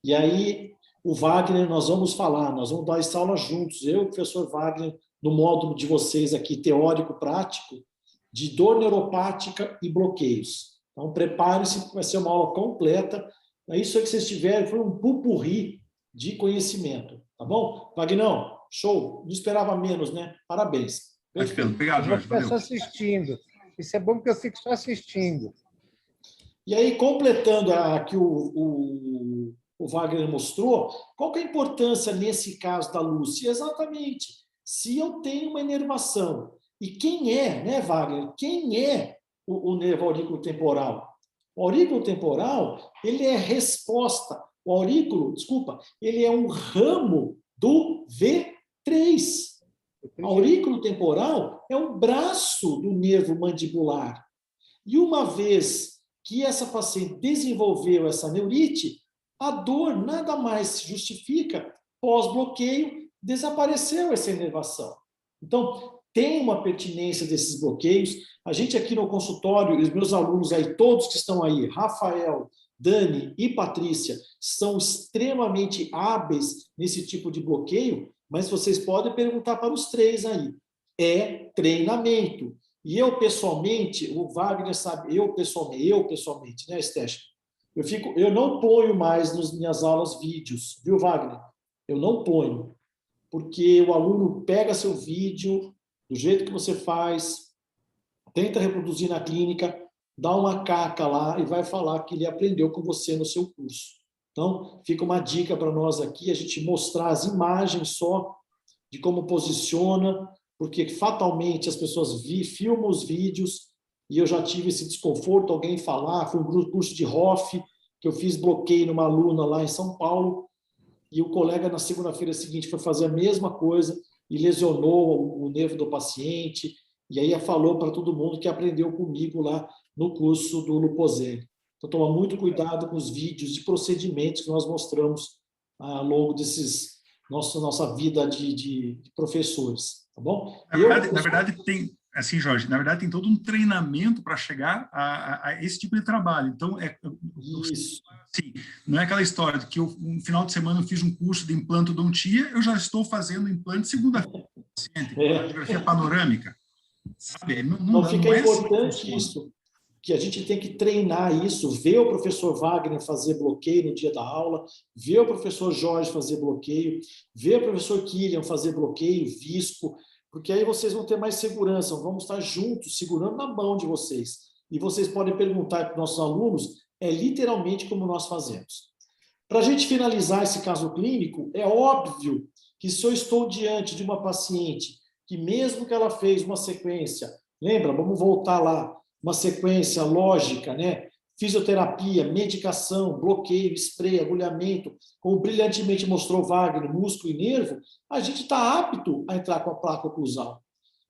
E aí, o Wagner, nós vamos dar essa aula juntos, eu e o professor Wagner, no módulo de vocês aqui, teórico-prático, de dor neuropática e bloqueios. Então, prepare-se, vai ser uma aula completa. É isso aí que vocês tiverem, foi um pupurri de conhecimento, tá bom? Wagnão, show, não esperava menos, né? Parabéns. Obrigado, Jorge. Eu vou ficar só assistindo. Isso é bom porque eu fico só assistindo. E aí, completando a que o Wagner mostrou, qual que é a importância nesse caso da Lúcia? Exatamente. Se eu tenho uma inervação, e quem é, né, Wagner? Quem é o nervo aurículo temporal? O aurículo temporal, ele é resposta. O aurículo, desculpa, ele é um ramo do V3. O aurículo temporal é um braço do nervo mandibular. E uma vez que essa paciente desenvolveu essa neurite, a dor nada mais se justifica, pós-bloqueio, desapareceu essa inervação. Então, tem uma pertinência desses bloqueios. A gente aqui no consultório, os meus alunos aí, todos que estão aí, Rafael, Dani e Patrícia, são extremamente hábeis nesse tipo de bloqueio, mas vocês podem perguntar para os 3 aí. É treinamento. E eu, pessoalmente, o Wagner sabe, eu pessoalmente, né, Stech? Eu não ponho mais nas minhas aulas vídeos, viu, Wagner? Eu não ponho, porque o aluno pega seu vídeo, do jeito que você faz, tenta reproduzir na clínica, dá uma caca lá e vai falar que ele aprendeu com você no seu curso. Então, fica uma dica para nós aqui, a gente mostrar as imagens só de como posiciona, porque fatalmente as pessoas filmam os vídeos e eu já tive esse desconforto, alguém falar, foi um curso de Hoff, que eu fiz bloqueio numa aluna lá em São Paulo, e o colega na segunda-feira seguinte foi fazer a mesma coisa e lesionou o nervo do paciente, e aí falou para todo mundo que aprendeu comigo lá no curso do Luposelli. Então, toma muito cuidado com os vídeos de procedimentos que nós mostramos ao longo desses nossa vida de professores, tá bom? Na verdade, tem, assim, Jorge, na verdade tem todo um treinamento para chegar a esse tipo de trabalho. Então, isso. Sim, não é aquela história de que no final de semana eu fiz um curso de implantodontia, eu já estou fazendo implante segunda-feira, radiografia panorâmica, sabe? Então, fica importante assim, isso, que a gente tem que treinar isso, ver o professor Wagner fazer bloqueio no dia da aula, ver o professor Jorge fazer bloqueio, ver o professor Killian fazer bloqueio, visco, porque aí vocês vão ter mais segurança, vamos estar juntos, segurando na mão de vocês. E vocês podem perguntar para os nossos alunos, é literalmente como nós fazemos. Para a gente finalizar esse caso clínico, é óbvio que se eu estou diante de uma paciente que mesmo que ela fez uma sequência, lembra, vamos voltar lá, uma sequência lógica, né? Fisioterapia, medicação, bloqueio, spray, agulhamento, como brilhantemente mostrou Wagner, músculo e nervo, a gente está apto a entrar com a placa oclusal.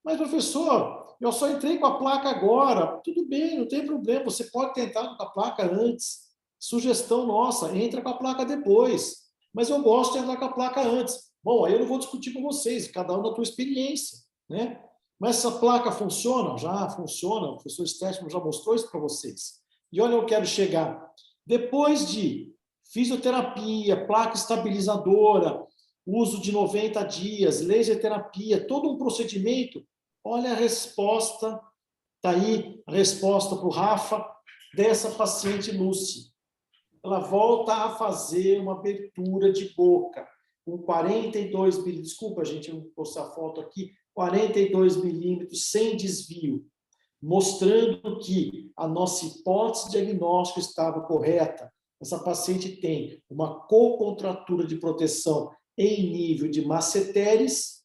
Mas, professor, eu só entrei com a placa agora. Tudo bem, não tem problema, você pode tentar com a placa antes. Sugestão nossa, entra com a placa depois. Mas eu gosto de entrar com a placa antes. Bom, aí eu não vou discutir com vocês, cada um na tua experiência, né? Mas essa placa funciona? Já funciona, o professor Stetman já mostrou isso para vocês. E olha, eu quero chegar. Depois de fisioterapia, placa estabilizadora, uso de 90 dias, laser terapia, todo um procedimento, olha a resposta, está aí a resposta para o Rafa, dessa paciente Lucy. Ela volta a fazer uma abertura de boca, com 42 milímetros, desculpa, gente, eu vou postar a foto aqui, 42 milímetros, sem desvio. mostrando que a nossa hipótese diagnóstica estava correta. Essa paciente tem uma cocontratura de proteção em nível de masseteres,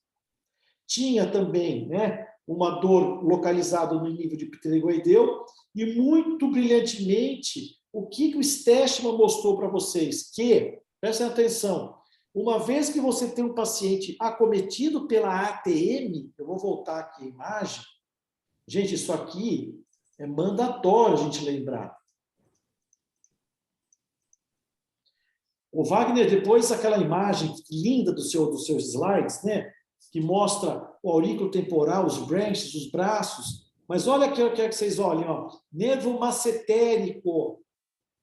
tinha também, né, uma dor localizada no nível de pterygoideu, e muito brilhantemente, o que o Stechman mostrou para vocês? Que, prestem atenção, uma vez que você tem um paciente acometido pela ATM, eu vou voltar aqui a imagem, gente, isso aqui é mandatório a gente lembrar. O Wagner, depois aquela imagem linda dos seus slides, né, que mostra o aurículo temporal, os branches, os braços, mas olha aqui, eu quero que vocês olhem, ó, nervo massetérico,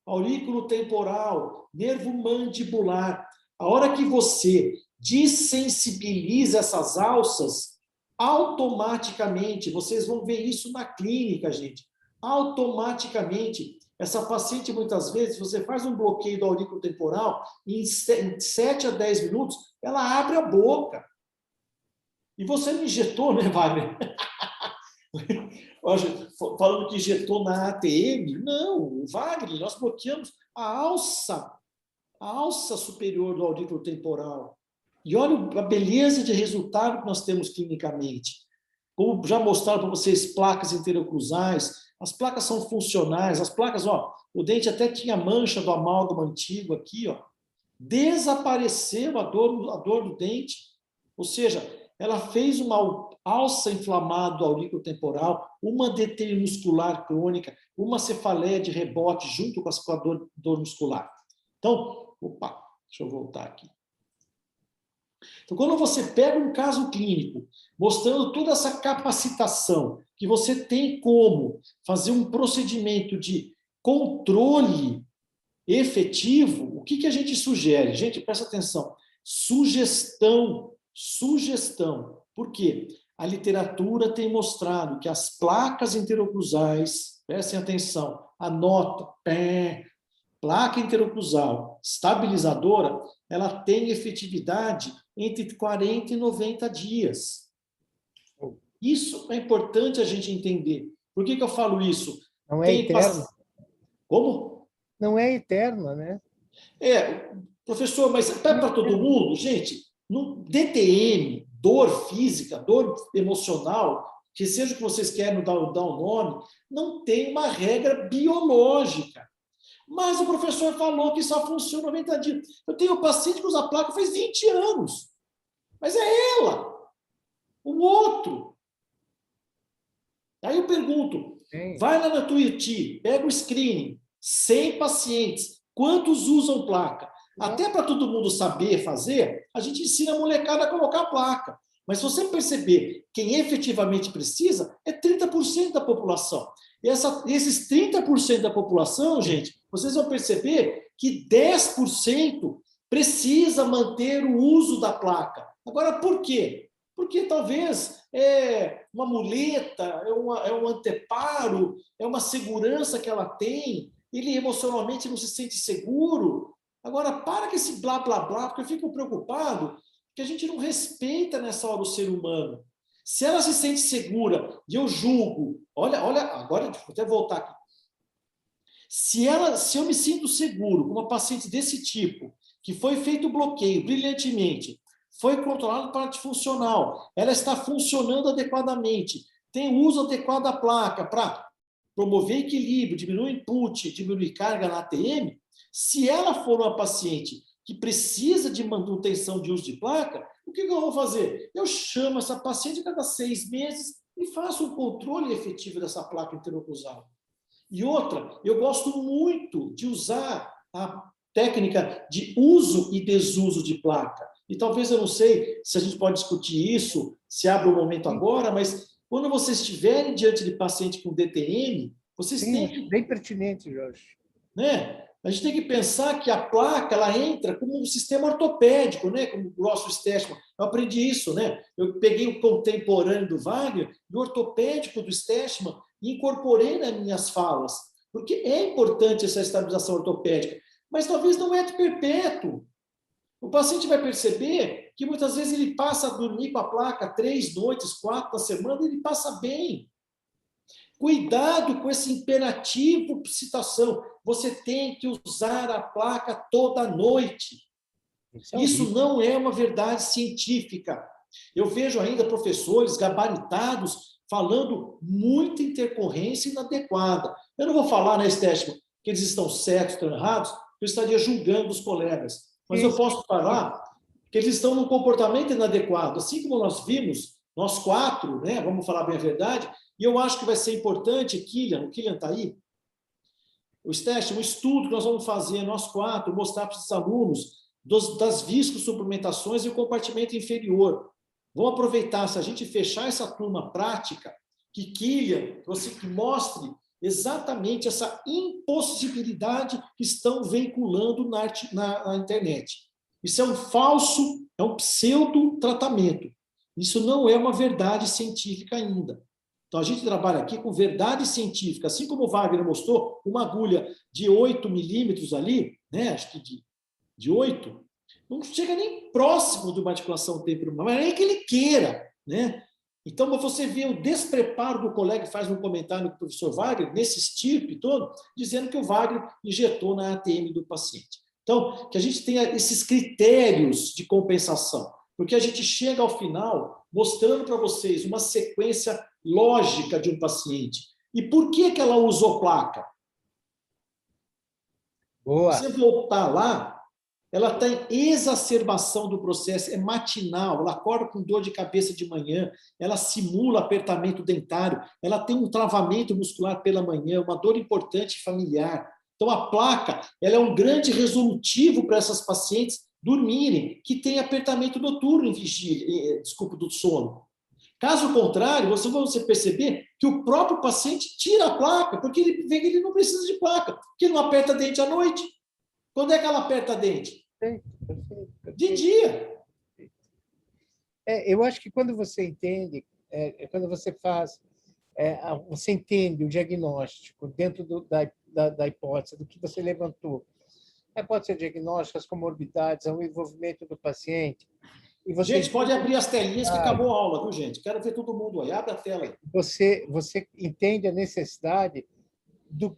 aurículo temporal, nervo mandibular. A hora que você desensibiliza essas alças, automaticamente, vocês vão ver isso na clínica, gente, automaticamente, essa paciente, muitas vezes, você faz um bloqueio do aurículo temporal, e em 7 a 10 minutos, ela abre a boca. E você me injetou, né, Wagner? Falando que injetou na ATM. Não, Wagner, nós bloqueamos a alça superior do aurículo temporal. E olha a beleza de resultado que nós temos clinicamente. Como já mostraram para vocês, placas interocruzais, as placas são funcionais, as placas, ó, o dente até tinha mancha do amálgama antigo aqui, ó. Desapareceu a dor do dente. Ou seja, ela fez uma alça inflamada do aurículo temporal, uma DTI muscular crônica, uma cefaleia de rebote junto com a dor muscular. Então, opa, deixa eu voltar aqui. Então, quando você pega um caso clínico, mostrando toda essa capacitação, que você tem como fazer um procedimento de controle efetivo, o que a gente sugere? Gente, presta atenção. Sugestão. Por quê? A literatura tem mostrado que as placas interocruzais, prestem atenção, anota, placa interocruzal estabilizadora, ela tem efetividade entre 40 e 90 dias. Isso é importante a gente entender. Por que eu falo isso? Não é eterno. Como? Não é eterna, né? Professor, mas é para todo mundo? Gente, no DTM, dor física, dor emocional, que seja o que vocês querem dar um nome, não tem uma regra biológica. Mas o professor falou que só funciona 90 dias. Eu tenho um paciente que usa placa faz 20 anos. Mas é ela. O outro. Aí eu pergunto, vai lá na Tuiuti, pega o screening, 100 pacientes, quantos usam placa? Até para todo mundo saber fazer, a gente ensina a molecada a colocar a placa. Mas se você perceber quem efetivamente precisa, é 30% da população. E esses 30% da população, gente, vocês vão perceber que 10% precisa manter o uso da placa. Agora, por quê? Porque talvez é uma muleta, é um anteparo, é uma segurança que ela tem, ele emocionalmente não se sente seguro. Agora, para com esse blá, blá, blá, porque eu fico preocupado que a gente não respeita nessa hora o ser humano. Se ela se sente segura, e eu julgo, olha, agora vou até voltar aqui. Se eu me sinto seguro com uma paciente desse tipo, que foi feito o bloqueio brilhantemente, foi controlado a parte funcional, ela está funcionando adequadamente, tem uso adequado da placa para promover equilíbrio, diminuir input, diminuir carga na ATM, se ela for uma paciente que precisa de manutenção de uso de placa, o que eu vou fazer? Eu chamo essa paciente a cada 6 meses e faço um controle efetivo dessa placa interocruzal. E outra, eu gosto muito de usar a técnica de uso e desuso de placa. E talvez eu não sei se a gente pode discutir isso, se abre o momento agora, mas quando vocês estiverem diante de paciente com DTM, vocês têm que... Bem pertinente, Jorge. Né? A gente tem que pensar que a placa ela entra como um sistema ortopédico, né? Como o nosso Stechman. Eu aprendi isso, né? Eu peguei o contemporâneo do Wagner e o ortopédico do Stechman e incorporei nas minhas falas, porque é importante essa estabilização ortopédica, mas talvez não é de perpétuo. O paciente vai perceber que muitas vezes ele passa a dormir com a placa 3 noites, 4 na semana, e ele passa bem. Cuidado com esse imperativo citação. Você tem que usar a placa toda noite. Isso não é uma verdade científica. Eu vejo ainda professores gabaritados falando muita intercorrência inadequada. Eu não vou falar, né, Estétima, que eles estão certos, estão errados, eu estaria julgando os colegas. Mas eu posso falar que eles estão num comportamento inadequado. Assim como nós vimos, nós 4, né, vamos falar bem a verdade, e eu acho que vai ser importante, o Kylian está aí, o Estétima, o estudo que nós vamos fazer, nós 4, mostrar para os alunos das visco-suplementações e o compartimento inferior. Vamos aproveitar, se a gente fechar essa turma prática, que Kylian, você que mostre exatamente essa impossibilidade que estão veiculando na internet. Isso é um falso, é um pseudo-tratamento. Isso não é uma verdade científica ainda. Então, a gente trabalha aqui com verdade científica. Assim como o Wagner mostrou, uma agulha de 8 milímetros ali, né, acho que de 8, não chega nem próximo de uma articulação temporomandibular, mas nem que ele queira, né? Então, você vê o despreparo do colega que faz um comentário com o professor Wagner, nesse estirpe todo, dizendo que o Wagner injetou na ATM do paciente. Então, que a gente tenha esses critérios de compensação, porque a gente chega ao final mostrando para vocês uma sequência lógica de um paciente. E por que ela usou placa? Boa. Se você voltar lá, ela tem exacerbação do processo, é matinal, ela acorda com dor de cabeça de manhã, ela simula apertamento dentário, ela tem um travamento muscular pela manhã, uma dor importante familiar. Então, a placa, ela é um grande resolutivo para essas pacientes dormirem, que têm apertamento noturno em vigília, do sono. Caso contrário, você perceber que o próprio paciente tira a placa, porque ele vê que ele não precisa de placa, porque ele não aperta dente à noite. Quando é que ela aperta dente? Perfeito. De dia. Eu acho que quando você entende, quando você faz, você entende o diagnóstico dentro da hipótese, do que você levantou. Pode ser diagnóstico, as comorbidades, o envolvimento do paciente. E você gente, pode abrir as telinhas que acabou a aula, viu, gente? Quero ver todo mundo aí. Abre a tela aí. Você entende a necessidade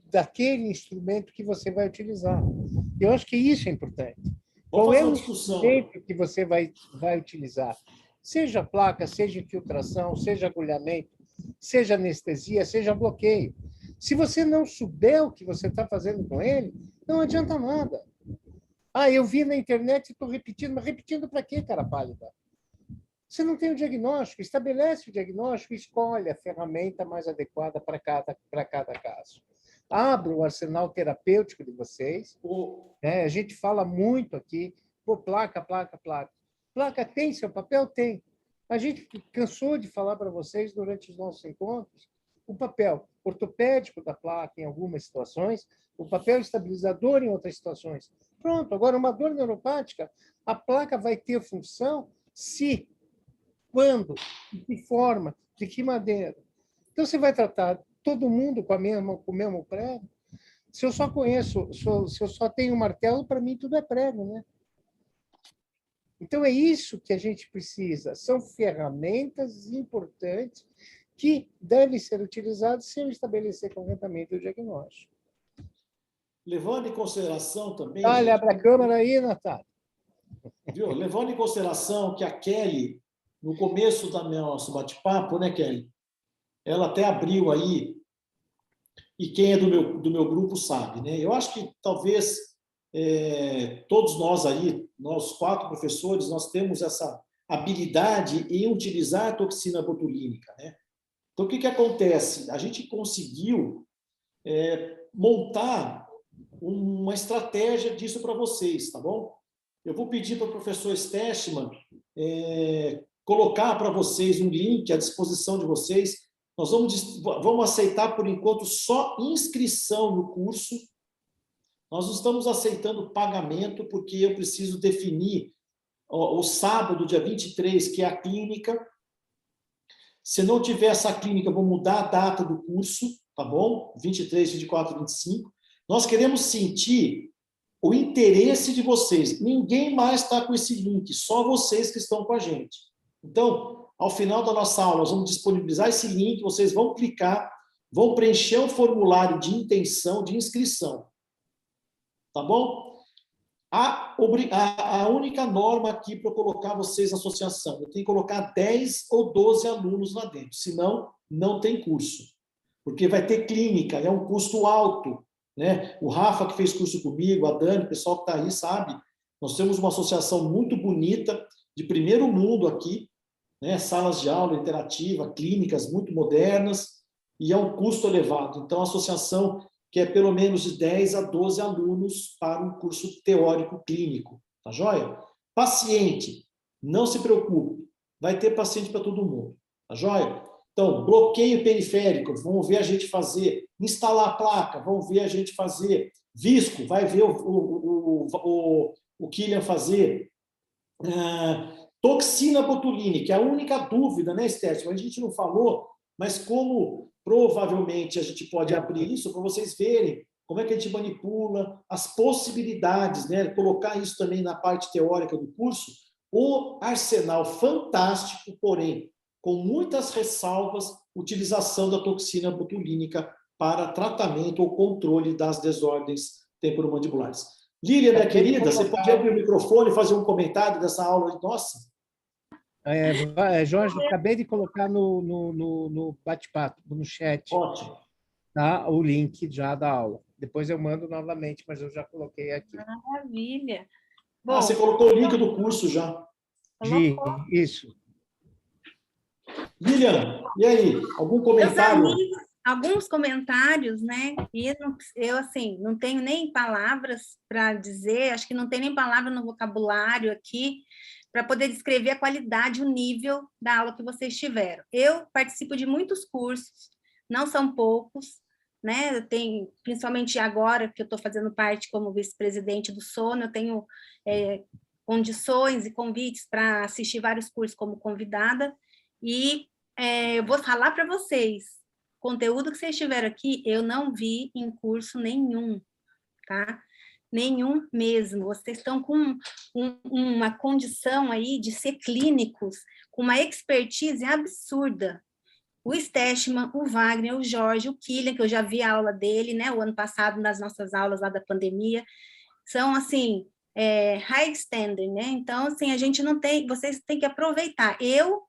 daquele instrumento que você vai utilizar. Eu acho que isso é importante. Qual é o instrumento que você vai utilizar? Seja placa, seja infiltração, seja agulhamento, seja anestesia, seja bloqueio. Se você não souber o que você está fazendo com ele, não adianta nada. Eu vi na internet e estou repetindo, mas repetindo para quê, cara pálida? Você não tem o diagnóstico, estabelece o diagnóstico e escolhe a ferramenta mais adequada para cada caso. Abra o arsenal terapêutico de vocês. A gente fala muito aqui, placa. Placa tem seu papel? Tem. A gente cansou de falar para vocês durante os nossos encontros o papel ortopédico da placa em algumas situações, o papel estabilizador em outras situações. Pronto, agora uma dor neuropática, a placa vai ter função se, quando, de que forma, de que maneira. Então, você vai tratar todo mundo com o mesmo prego? Se eu só se eu só tenho martelo, para mim tudo é prego, né? Então, é isso que a gente precisa. São ferramentas importantes que devem ser utilizadas sem estabelecer corretamente o diagnóstico. Levando em consideração também... Olha, abre a câmera aí, Natália. Viu? Levando em consideração que a Kelly, no começo do nosso bate-papo, né, Kelly? Ela até abriu aí, e quem é do meu grupo sabe, né? Eu acho que talvez todos nós aí, nós 4 professores, nós temos essa habilidade em utilizar a toxina botulínica, né? Então, o que acontece? A gente conseguiu montar uma estratégia disso para vocês, tá bom? Eu vou pedir para o professor Stechman colocar para vocês um link à disposição de vocês. Nós vamos aceitar, por enquanto, só inscrição no curso. Nós não estamos aceitando pagamento, porque eu preciso definir o sábado, dia 23, que é a clínica. Se não tiver essa clínica, eu vou mudar a data do curso, tá bom? 23, 24, 25. Nós queremos sentir o interesse de vocês. Ninguém mais está com esse link, só vocês que estão com a gente. Então, ao final da nossa aula, nós vamos disponibilizar esse link, vocês vão clicar vão preencher um formulário de intenção, de inscrição. Tá bom? A única norma aqui para eu colocar vocês na associação, eu tenho que colocar 10 ou 12 alunos lá dentro, senão não tem curso. Porque vai ter clínica, é um custo alto, né? O Rafa, que fez curso comigo, a Dani, o pessoal que está aí, sabe? Nós temos uma associação muito bonita, de primeiro mundo aqui, né? Salas de aula interativa, clínicas muito modernas, e é um custo elevado. Então, a associação quer pelo menos de 10 a 12 alunos para um curso teórico clínico, tá joia? Paciente, não se preocupe, vai ter paciente para todo mundo, tá joia? Então, bloqueio periférico, vão ver a gente fazer. Instalar a placa, vão ver a gente fazer. Visco, vai ver o Kylian fazer. Toxina botulínica, é a única dúvida, né, Estética? A gente não falou, mas como provavelmente a gente pode abrir isso para vocês verem como é que a gente manipula as possibilidades, né? Colocar isso também na parte teórica do curso. O arsenal fantástico, porém, com muitas ressalvas, utilização da toxina botulínica para tratamento ou controle das desordens temporomandibulares. Lília, minha querida, você pode abrir o microfone e fazer um comentário dessa aula nossa? Jorge, acabei de colocar no bate-papo, no chat. Ótimo. Tá? O link já da aula. Depois eu mando novamente, mas eu já coloquei aqui. Maravilha. Bom, você colocou o link do curso já. Isso. Lilian, e aí? Algum comentário? Alguns comentários, né? E eu, assim, não tenho nem palavras para dizer, acho que não tem nem palavra no vocabulário aqui para poder descrever a qualidade, o nível da aula que vocês tiveram. Eu participo de muitos cursos, não são poucos, né? Eu tenho, principalmente agora que eu estou fazendo parte como vice-presidente do Sono, eu tenho condições e convites para assistir vários cursos como convidada, e eu vou falar para vocês, o conteúdo que vocês tiveram aqui, eu não vi em curso nenhum, tá? Nenhum mesmo. Vocês estão com uma condição aí de ser clínicos, com uma expertise absurda. O Stechman, o Wagner, o Jorge, o Kylian, que eu já vi a aula dele, né, o ano passado, nas nossas aulas lá da pandemia, são, assim, high standard, né? Então, assim, a gente não tem, vocês têm que aproveitar. Eu,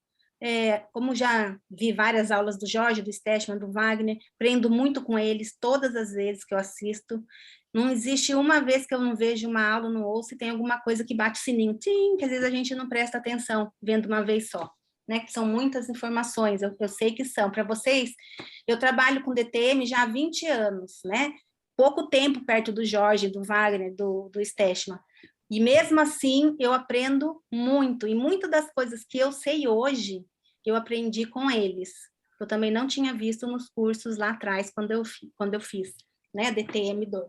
como já vi várias aulas do Jorge, do Stechman, do Wagner, aprendo muito com eles todas as vezes que eu assisto. Não existe uma vez que eu não vejo uma aula, não ouço, e tem alguma coisa que bate o sininho, tim, que às vezes a gente não presta atenção vendo uma vez só, né? Que são muitas informações, eu sei que são. Para vocês, eu trabalho com DTM já há 20 anos, né? Pouco tempo perto do Jorge, do Wagner, do Stechman. E mesmo assim, eu aprendo muito, e muitas das coisas que eu sei hoje, eu aprendi com eles. Eu também não tinha visto nos cursos lá atrás, quando eu fiz, né, DTM 2.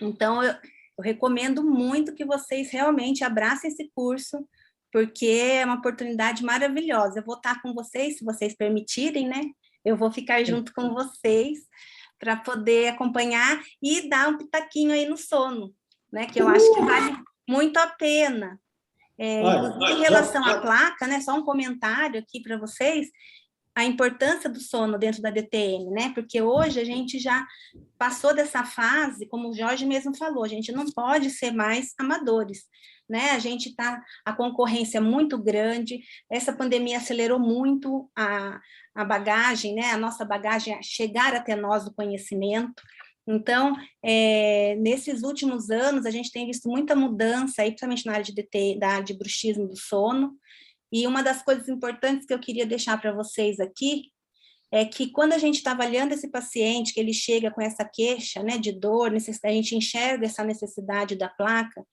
Então, eu recomendo muito que vocês realmente abracem esse curso, porque é uma oportunidade maravilhosa. Eu vou estar com vocês, se vocês permitirem, né? Eu vou ficar junto com vocês para poder acompanhar e dar um pitaquinho aí no sono, né? Que eu acho que vale muito a pena. Em relação à placa, né? Só um comentário aqui para vocês, a importância do sono dentro da DTM, né? Porque hoje a gente já passou dessa fase, como o Jorge mesmo falou, a gente não pode ser mais amadores, né? A concorrência é muito grande, essa pandemia acelerou muito a bagagem, né? A nossa bagagem a chegar até nós o conhecimento. Então, nesses últimos anos, a gente tem visto muita mudança, aí, principalmente na área da área de bruxismo do sono. E uma das coisas importantes que eu queria deixar para vocês aqui é que quando a gente está avaliando esse paciente, que ele chega com essa queixa, né, de dor, a gente enxerga essa necessidade da placa,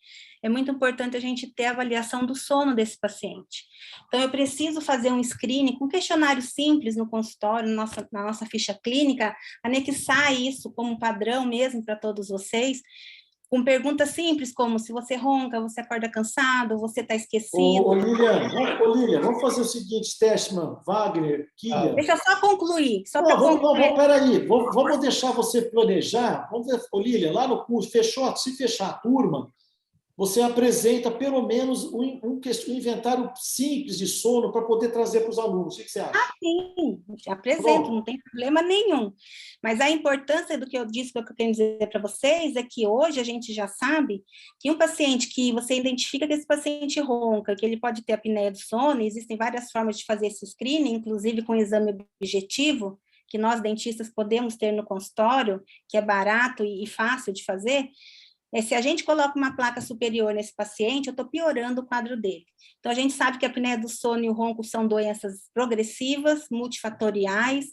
é muito importante a gente ter a avaliação do sono desse paciente. Então, eu preciso fazer um screening com um questionário simples no consultório, na nossa ficha clínica, anexar isso como padrão mesmo para todos vocês, com perguntas simples como se você ronca, você acorda cansado, você está esquecido. Lilian, vamos fazer o seguinte, Stechman, Wagner, Kylian. Deixa eu só concluir. Peraí, vamos deixar você planejar. Vamos ver, Lilian, lá no curso, se fechar a turma, você apresenta pelo menos um inventário simples de sono para poder trazer para os alunos. O que você acha? Sim, apresento, não tem problema nenhum. Mas a importância do que eu disse, que eu quero dizer para vocês, é que hoje a gente já sabe que um paciente que você identifica que esse paciente ronca, que ele pode ter apneia do sono, e existem várias formas de fazer esse screening, inclusive com exame objetivo, que nós dentistas podemos ter no consultório, que é barato e fácil de fazer. Se a gente coloca uma placa superior nesse paciente, eu estou piorando o quadro dele. Então, a gente sabe que a apneia do sono e o ronco são doenças progressivas, multifatoriais,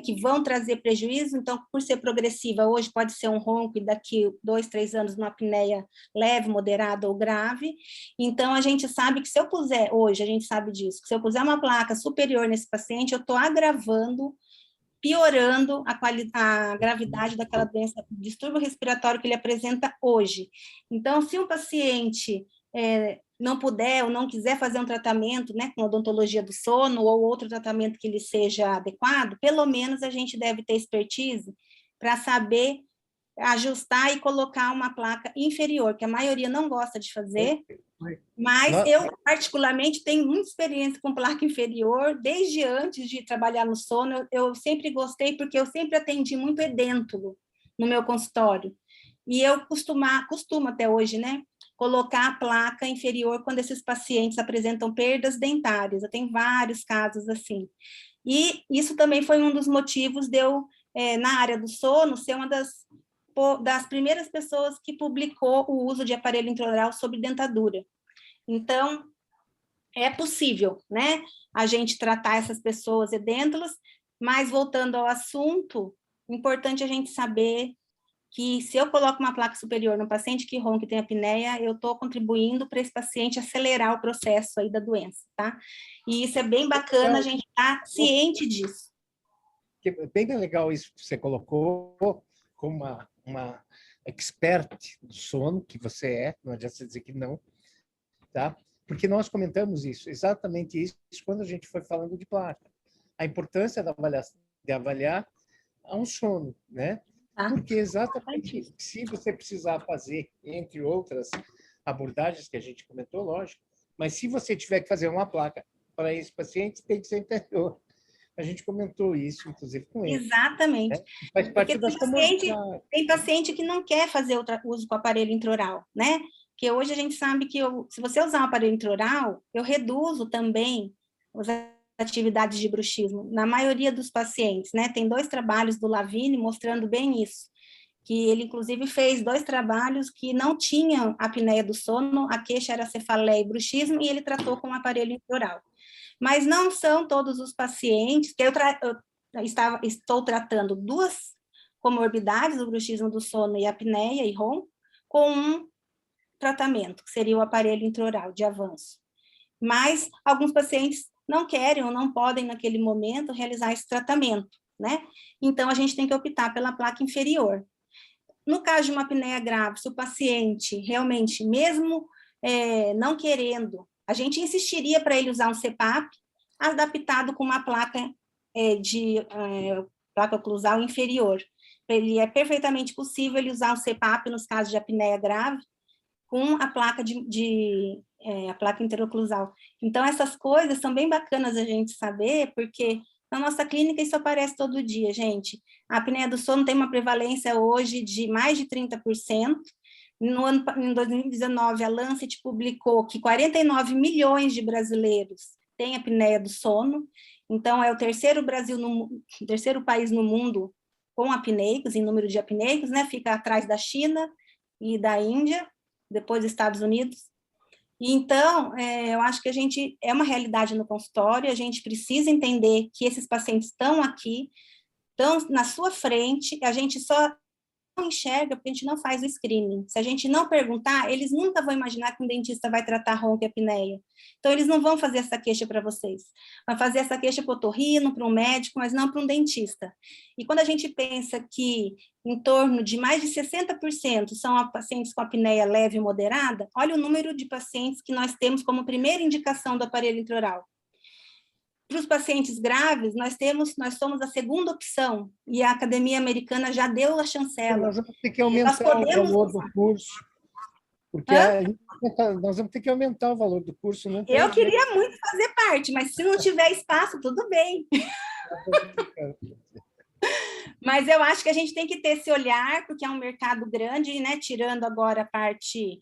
que vão trazer prejuízo. Então, por ser progressiva, hoje pode ser um ronco e daqui 2, 3 anos uma apneia leve, moderada ou grave. Então, a gente sabe que se eu puser, hoje a gente sabe disso, que se eu puser uma placa superior nesse paciente, eu estou agravando, piorando a gravidade daquela doença, distúrbio respiratório que ele apresenta hoje. Então, se um paciente não puder ou não quiser fazer um tratamento, né, com odontologia do sono ou outro tratamento que lhe seja adequado, pelo menos a gente deve ter expertise para saber ajustar e colocar uma placa inferior, que a maioria não gosta de fazer, mas eu, particularmente, tenho muita experiência com placa inferior, desde antes de trabalhar no sono, eu sempre gostei, porque eu sempre atendi muito edêntulo no meu consultório, e eu costumo até hoje, né, colocar a placa inferior quando esses pacientes apresentam perdas dentárias, eu tenho vários casos assim, e isso também foi um dos motivos de eu, na área do sono, ser uma das primeiras pessoas que publicou o uso de aparelho intraoral sobre dentadura. Então, é possível, né, a gente tratar essas pessoas edêntulas, mas voltando ao assunto, importante a gente saber que se eu coloco uma placa superior no paciente que ronca e tem apneia, eu estou contribuindo para esse paciente acelerar o processo aí da doença, tá? E isso é bem bacana, a gente estar ciente disso. Bem legal isso que você colocou, como uma expert do sono, que você é, não adianta você dizer que não, tá? Porque nós comentamos isso, exatamente isso, quando a gente foi falando de placa. A importância de avaliar um sono, né? Porque exatamente se você precisar fazer, entre outras abordagens que a gente comentou, lógico, mas se você tiver que fazer uma placa para esse paciente, tem que ser inferior. A gente comentou isso, inclusive, com ele. Exatamente. Né? Faz parte das comunidades. Tem paciente que não quer fazer uso com aparelho intraoral, né? Porque hoje a gente sabe que se você usar um aparelho intraoral, eu reduzo também as atividades de bruxismo. Na maioria dos pacientes, né? Tem 2 trabalhos do Lavigne mostrando bem isso. Que ele, inclusive, fez 2 trabalhos que não tinham apneia do sono, a queixa era cefaleia e bruxismo, e ele tratou com um aparelho intraoral. Mas não são todos os pacientes, que estou tratando 2 comorbidades, o bruxismo do sono e a apneia e ronco, com um tratamento, que seria o aparelho intraoral de avanço. Mas alguns pacientes não querem ou não podem, naquele momento, realizar esse tratamento, né? Então, a gente tem que optar pela placa inferior. No caso de uma apneia grave, se o paciente realmente, mesmo não querendo, a gente insistiria para ele usar um CPAP adaptado com uma placa placa oclusal inferior. Ele é perfeitamente possível ele usar um CPAP nos casos de apneia grave com a placa a placa interoclusal. Então, essas coisas são bem bacanas a gente saber, porque na nossa clínica isso aparece todo dia, gente. A apneia do sono tem uma prevalência hoje de mais de 30%. Em 2019, a Lancet publicou que 49 milhões de brasileiros têm apneia do sono. Então, é o terceiro país no mundo com apneicos, em número de apneicos, né? Fica atrás da China e da Índia, depois dos Estados Unidos. Então, eu acho que é uma realidade no consultório, a gente precisa entender que esses pacientes estão aqui, estão na sua frente, a gente só não enxerga porque a gente não faz o screening. Se a gente não perguntar, eles nunca vão imaginar que um dentista vai tratar ronco e apneia. Então, eles não vão fazer essa queixa para vocês. Vai fazer essa queixa para o otorrino, para um médico, mas não para um dentista. E quando a gente pensa que em torno de mais de 60% são pacientes com apneia leve e moderada, olha o número de pacientes que nós temos como primeira indicação do aparelho intraoral. Para os pacientes graves, nós somos a segunda opção, e a Academia Americana já deu a chancela. Nós vamos ter que aumentar o valor do curso, Porque nós vamos ter que aumentar o valor do curso. Não Eu queria muito fazer parte, mas se não tiver espaço, tudo bem. Mas eu acho que a gente tem que ter esse olhar, porque é um mercado grande, né? Tirando agora a parte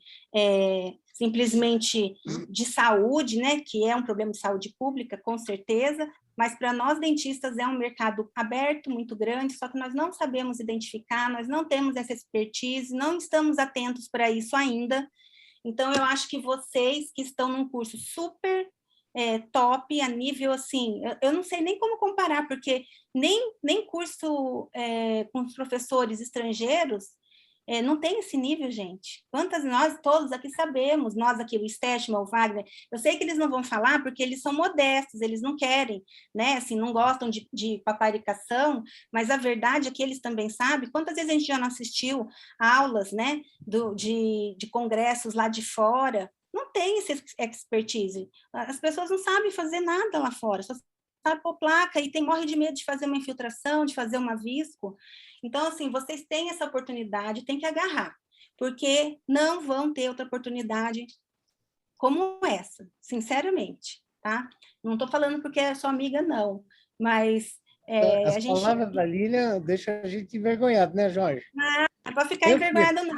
simplesmente de saúde, né? Que é um problema de saúde pública, com certeza, mas para nós dentistas é um mercado aberto, muito grande, só que nós não sabemos identificar, nós não temos essa expertise, não estamos atentos para isso ainda. Então, eu acho que vocês que estão num curso super top, a nível assim, eu não sei nem como comparar, porque nem curso com os professores estrangeiros não tem esse nível, gente. Quantas nós todos aqui sabemos, nós aqui, o Stechman, o Wagner, eu sei que eles não vão falar porque eles são modestos, eles não querem, né, assim, não gostam de paparicação, mas a verdade é que eles também sabem. Quantas vezes a gente já não assistiu aulas, né, de congressos lá de fora? Não tem esse expertise. As pessoas não sabem fazer nada lá fora, só sabe pôr placa e morre de medo de fazer uma infiltração, de fazer uma visco. Então, assim, vocês têm essa oportunidade, tem que agarrar, porque não vão ter outra oportunidade como essa, sinceramente, tá? Não estou falando porque é sua amiga, não, mas as palavras da Lília deixam a gente envergonhado, né, Jorge? Não é para ficar envergonhado, não,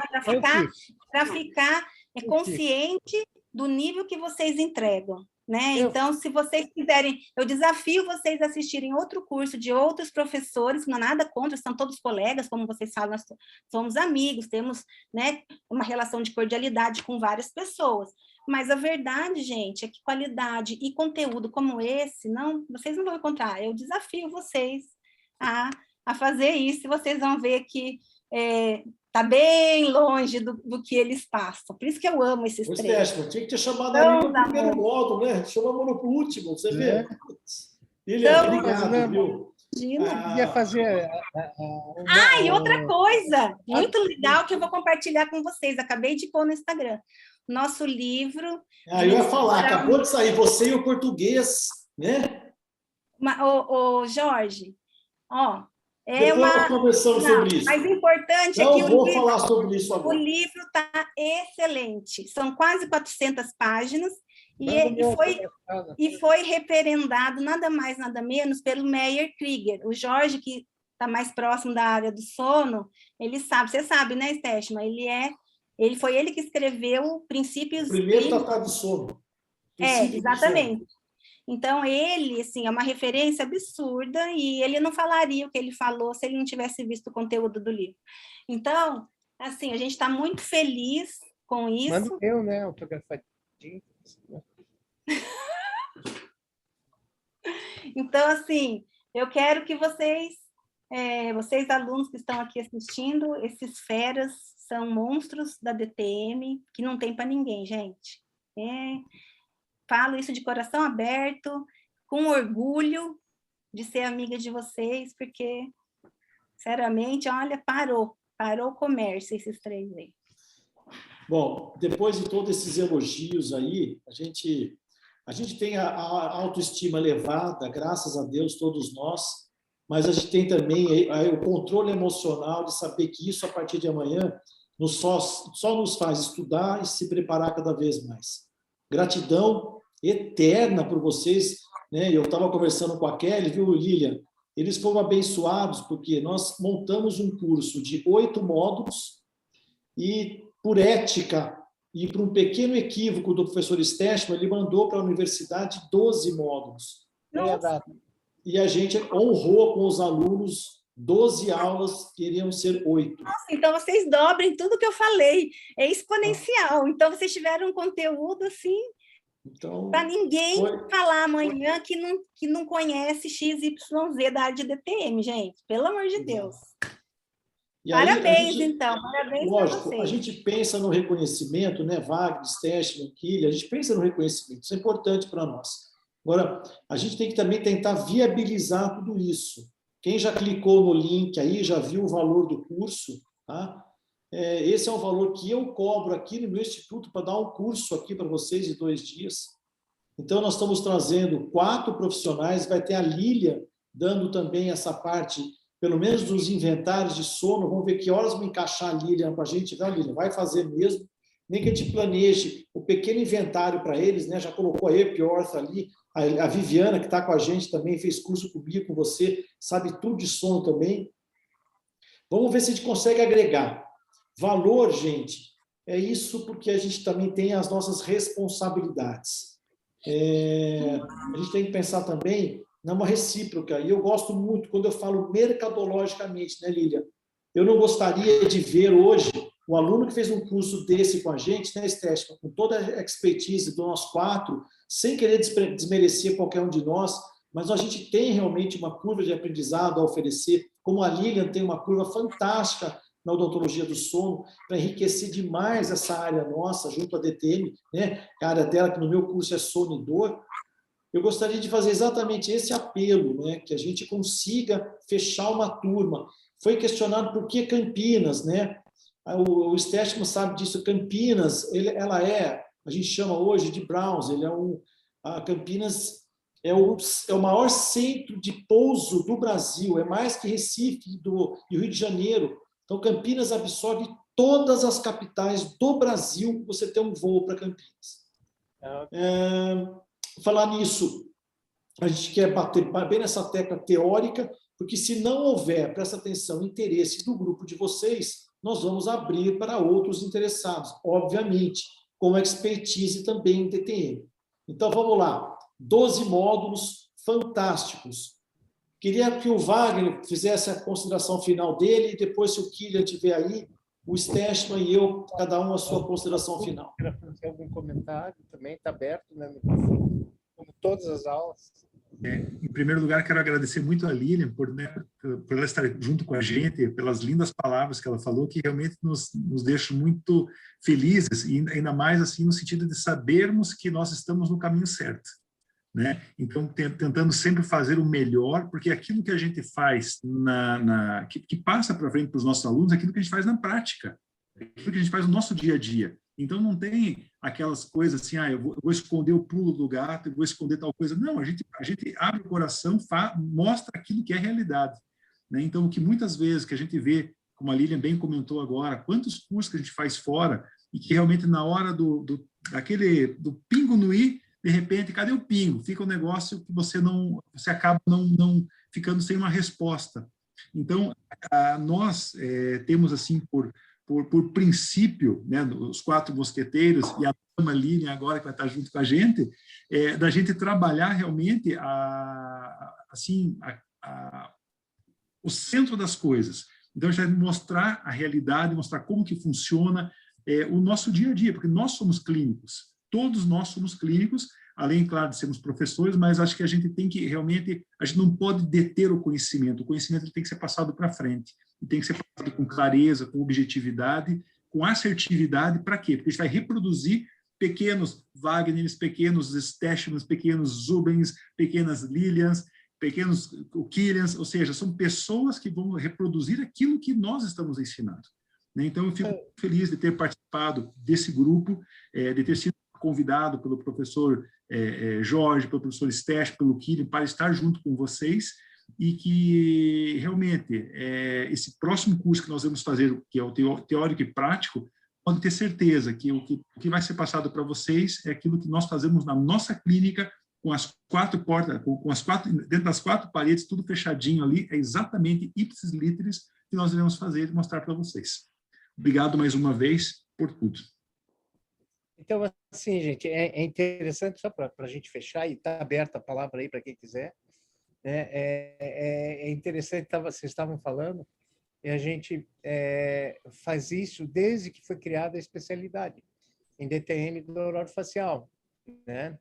para ficar consciente do nível que vocês entregam. Né? Então, se vocês quiserem, eu desafio vocês a assistirem outro curso de outros professores, não há nada contra, são todos colegas, como vocês falam, nós somos amigos, temos, né, uma relação de cordialidade com várias pessoas, mas a verdade, gente, é que qualidade e conteúdo como esse, vocês não vão encontrar. Eu desafio vocês a fazer isso, e vocês vão ver que está bem longe do que eles passam. Por isso que eu amo esses três. Tinha que ter chamado ali no primeiro módulo, né? Chamamos no último, você vê. Ilha, obrigado, viu? Ia fazer... E outra coisa muito legal que eu vou compartilhar com vocês, acabei de pôr no Instagram. Nosso livro... eu ia falar, acabou de sair, você e o português, né? Jorge, depois nós conversamos sobre isso. Mas importante não é que vou falar sobre isso agora. O livro está excelente. São quase 400 páginas e foi referendado nada mais, nada menos pelo Meyer Krieger. O Jorge, que está mais próximo da área do sono, ele sabe. Você sabe, né, Stechman? Foi ele que escreveu Princípios... O primeiro tratado de sono. Exatamente. Então, ele, assim, é uma referência absurda e ele não falaria o que ele falou se ele não tivesse visto o conteúdo do livro. Então, assim, a gente está muito feliz com isso. Manda eu, né, autografadinho. Então, assim, eu quero que vocês alunos que estão aqui assistindo, esses feras são monstros da DTM, que não tem para ninguém, gente. Falo isso de coração aberto, com orgulho de ser amiga de vocês, porque, sinceramente, olha, parou o comércio esses três aí. Bom, depois de todos esses elogios aí, a gente tem a autoestima elevada, graças a Deus, todos nós, mas a gente tem também o controle emocional de saber que isso, a partir de amanhã, só nos faz estudar e se preparar cada vez mais. Gratidão eterna por vocês, né? Eu estava conversando com a Kelly, viu, Lilian? Eles foram abençoados porque nós montamos um curso de 8 módulos e, por ética e por um pequeno equívoco do professor Stechman, ele mandou para a universidade 12 módulos. E a gente honrou com os alunos 12 aulas, que iriam ser 8. Nossa, então vocês dobrem tudo que eu falei, é exponencial. Então vocês tiveram um conteúdo assim, para ninguém falar amanhã que não conhece XYZ da área de DTM, gente, pelo amor de Deus. E aí, parabéns, então, parabéns para vocês. A gente pensa no reconhecimento, né, Wagner, Stechman, Killian, a gente pensa no reconhecimento, isso é importante para nós. Agora, a gente tem que também tentar viabilizar tudo isso. Quem já clicou no link aí, já viu o valor do curso, tá? Esse é o valor que eu cobro aqui no meu instituto para dar um curso aqui para vocês de 2 dias. Então, nós estamos trazendo 4 profissionais, vai ter a Lília dando também essa parte, pelo menos dos inventários de sono. Vamos ver que horas vou encaixar a Lília para a gente, né, Lília? Vai fazer mesmo. nem que a gente planeje o pequeno inventário para eles, né? Já colocou a Epiorth ali, a Viviana, que está com a gente também, fez curso comigo, com você, sabe tudo de sono também. Vamos ver se a gente consegue agregar. Valor, gente, é isso porque a gente também tem as nossas responsabilidades. A gente tem que pensar também numa recíproca, e eu gosto muito quando eu falo mercadologicamente, né, Lília? Eu não gostaria de ver hoje o aluno que fez um curso desse com a gente, né, Estética, com toda a expertise de nós 4, sem querer desmerecer qualquer um de nós, mas a gente tem realmente uma curva de aprendizado a oferecer, como a Lilian tem uma curva fantástica na odontologia do sono, para enriquecer demais essa área nossa, junto à DTM, né? A área dela, que no meu curso é sono e dor. Eu gostaria de fazer exatamente esse apelo, né? Que a gente consiga fechar uma turma. Foi questionado por que Campinas, né? O Estético sabe disso. Campinas, ela é, a gente chama hoje de Browns, a Campinas é o maior centro de pouso do Brasil, é mais que Recife e Rio de Janeiro. Então, Campinas absorve todas as capitais do Brasil, você tem um voo para Campinas. Falar nisso, a gente quer bater bem nessa tecla teórica, porque se não houver, presta atenção, interesse do grupo de vocês, nós vamos abrir para outros interessados, obviamente, com expertise também em TTM. Então, vamos lá. 12 módulos fantásticos. Queria que o Wagner fizesse a consideração final dele, e depois, se o Kylian estiver aí, o Stechman e eu, cada um a sua consideração final. Quer fazer algum comentário também? Está aberto, né, microfone, como todas as aulas. Em primeiro lugar, quero agradecer muito a Lilian por ela estar junto com a gente, pelas lindas palavras que ela falou, que realmente nos deixam muito felizes, e ainda mais assim no sentido de sabermos que nós estamos no caminho certo, né? Então, tentando sempre fazer o melhor, porque aquilo que a gente faz, que passa para frente para os nossos alunos, é aquilo que a gente faz na prática, é aquilo que a gente faz no nosso dia a dia. Então, não tem aquelas coisas assim, eu vou esconder o pulo do gato, eu vou esconder tal coisa. Não, a gente abre o coração, mostra aquilo que é realidade, né? Então, o que muitas vezes que a gente vê, como a Lilian bem comentou agora, quantos cursos que a gente faz fora, e que realmente na hora do pingo no i, de repente, cadê o pingo? Fica um negócio que você acaba não ficando sem uma resposta. Então, nós temos assim por princípio, né, os 4 mosqueteiros e a dama Lilian agora que vai estar junto com a gente, da gente trabalhar realmente o centro das coisas. Então, a gente vai mostrar a realidade, mostrar como que funciona o nosso dia a dia, porque nós somos clínicos. Todos nós somos clínicos, além, claro, de sermos professores, mas acho que a gente tem que realmente, a gente não pode deter o conhecimento tem que ser passado para frente, e tem que ser passado com clareza, com objetividade, com assertividade, para quê? Porque a gente vai reproduzir pequenos Wagners, pequenos Stechmans, pequenos Zubens, pequenas Lilians, pequenos Kylians, ou seja, são pessoas que vão reproduzir aquilo que nós estamos ensinando, né? Então, eu fico feliz de ter participado desse grupo, de ter sido convidado pelo professor Jorge, pelo professor Stech, pelo Kylian, para estar junto com vocês, e que realmente esse próximo curso que nós vamos fazer, que é o teórico e prático, pode ter certeza que o que vai ser passado para vocês é aquilo que nós fazemos na nossa clínica, com as 4 portas, dentro das 4 paredes, tudo fechadinho ali, é exatamente ipsis literis que nós iremos fazer e mostrar para vocês. Obrigado mais uma vez por tudo. Então, assim, gente, é interessante, só para a gente fechar, e está aberta a palavra aí para quem quiser, né? É interessante, vocês estavam falando, e a gente faz isso desde que foi criada a especialidade em DTM do orofacial, né?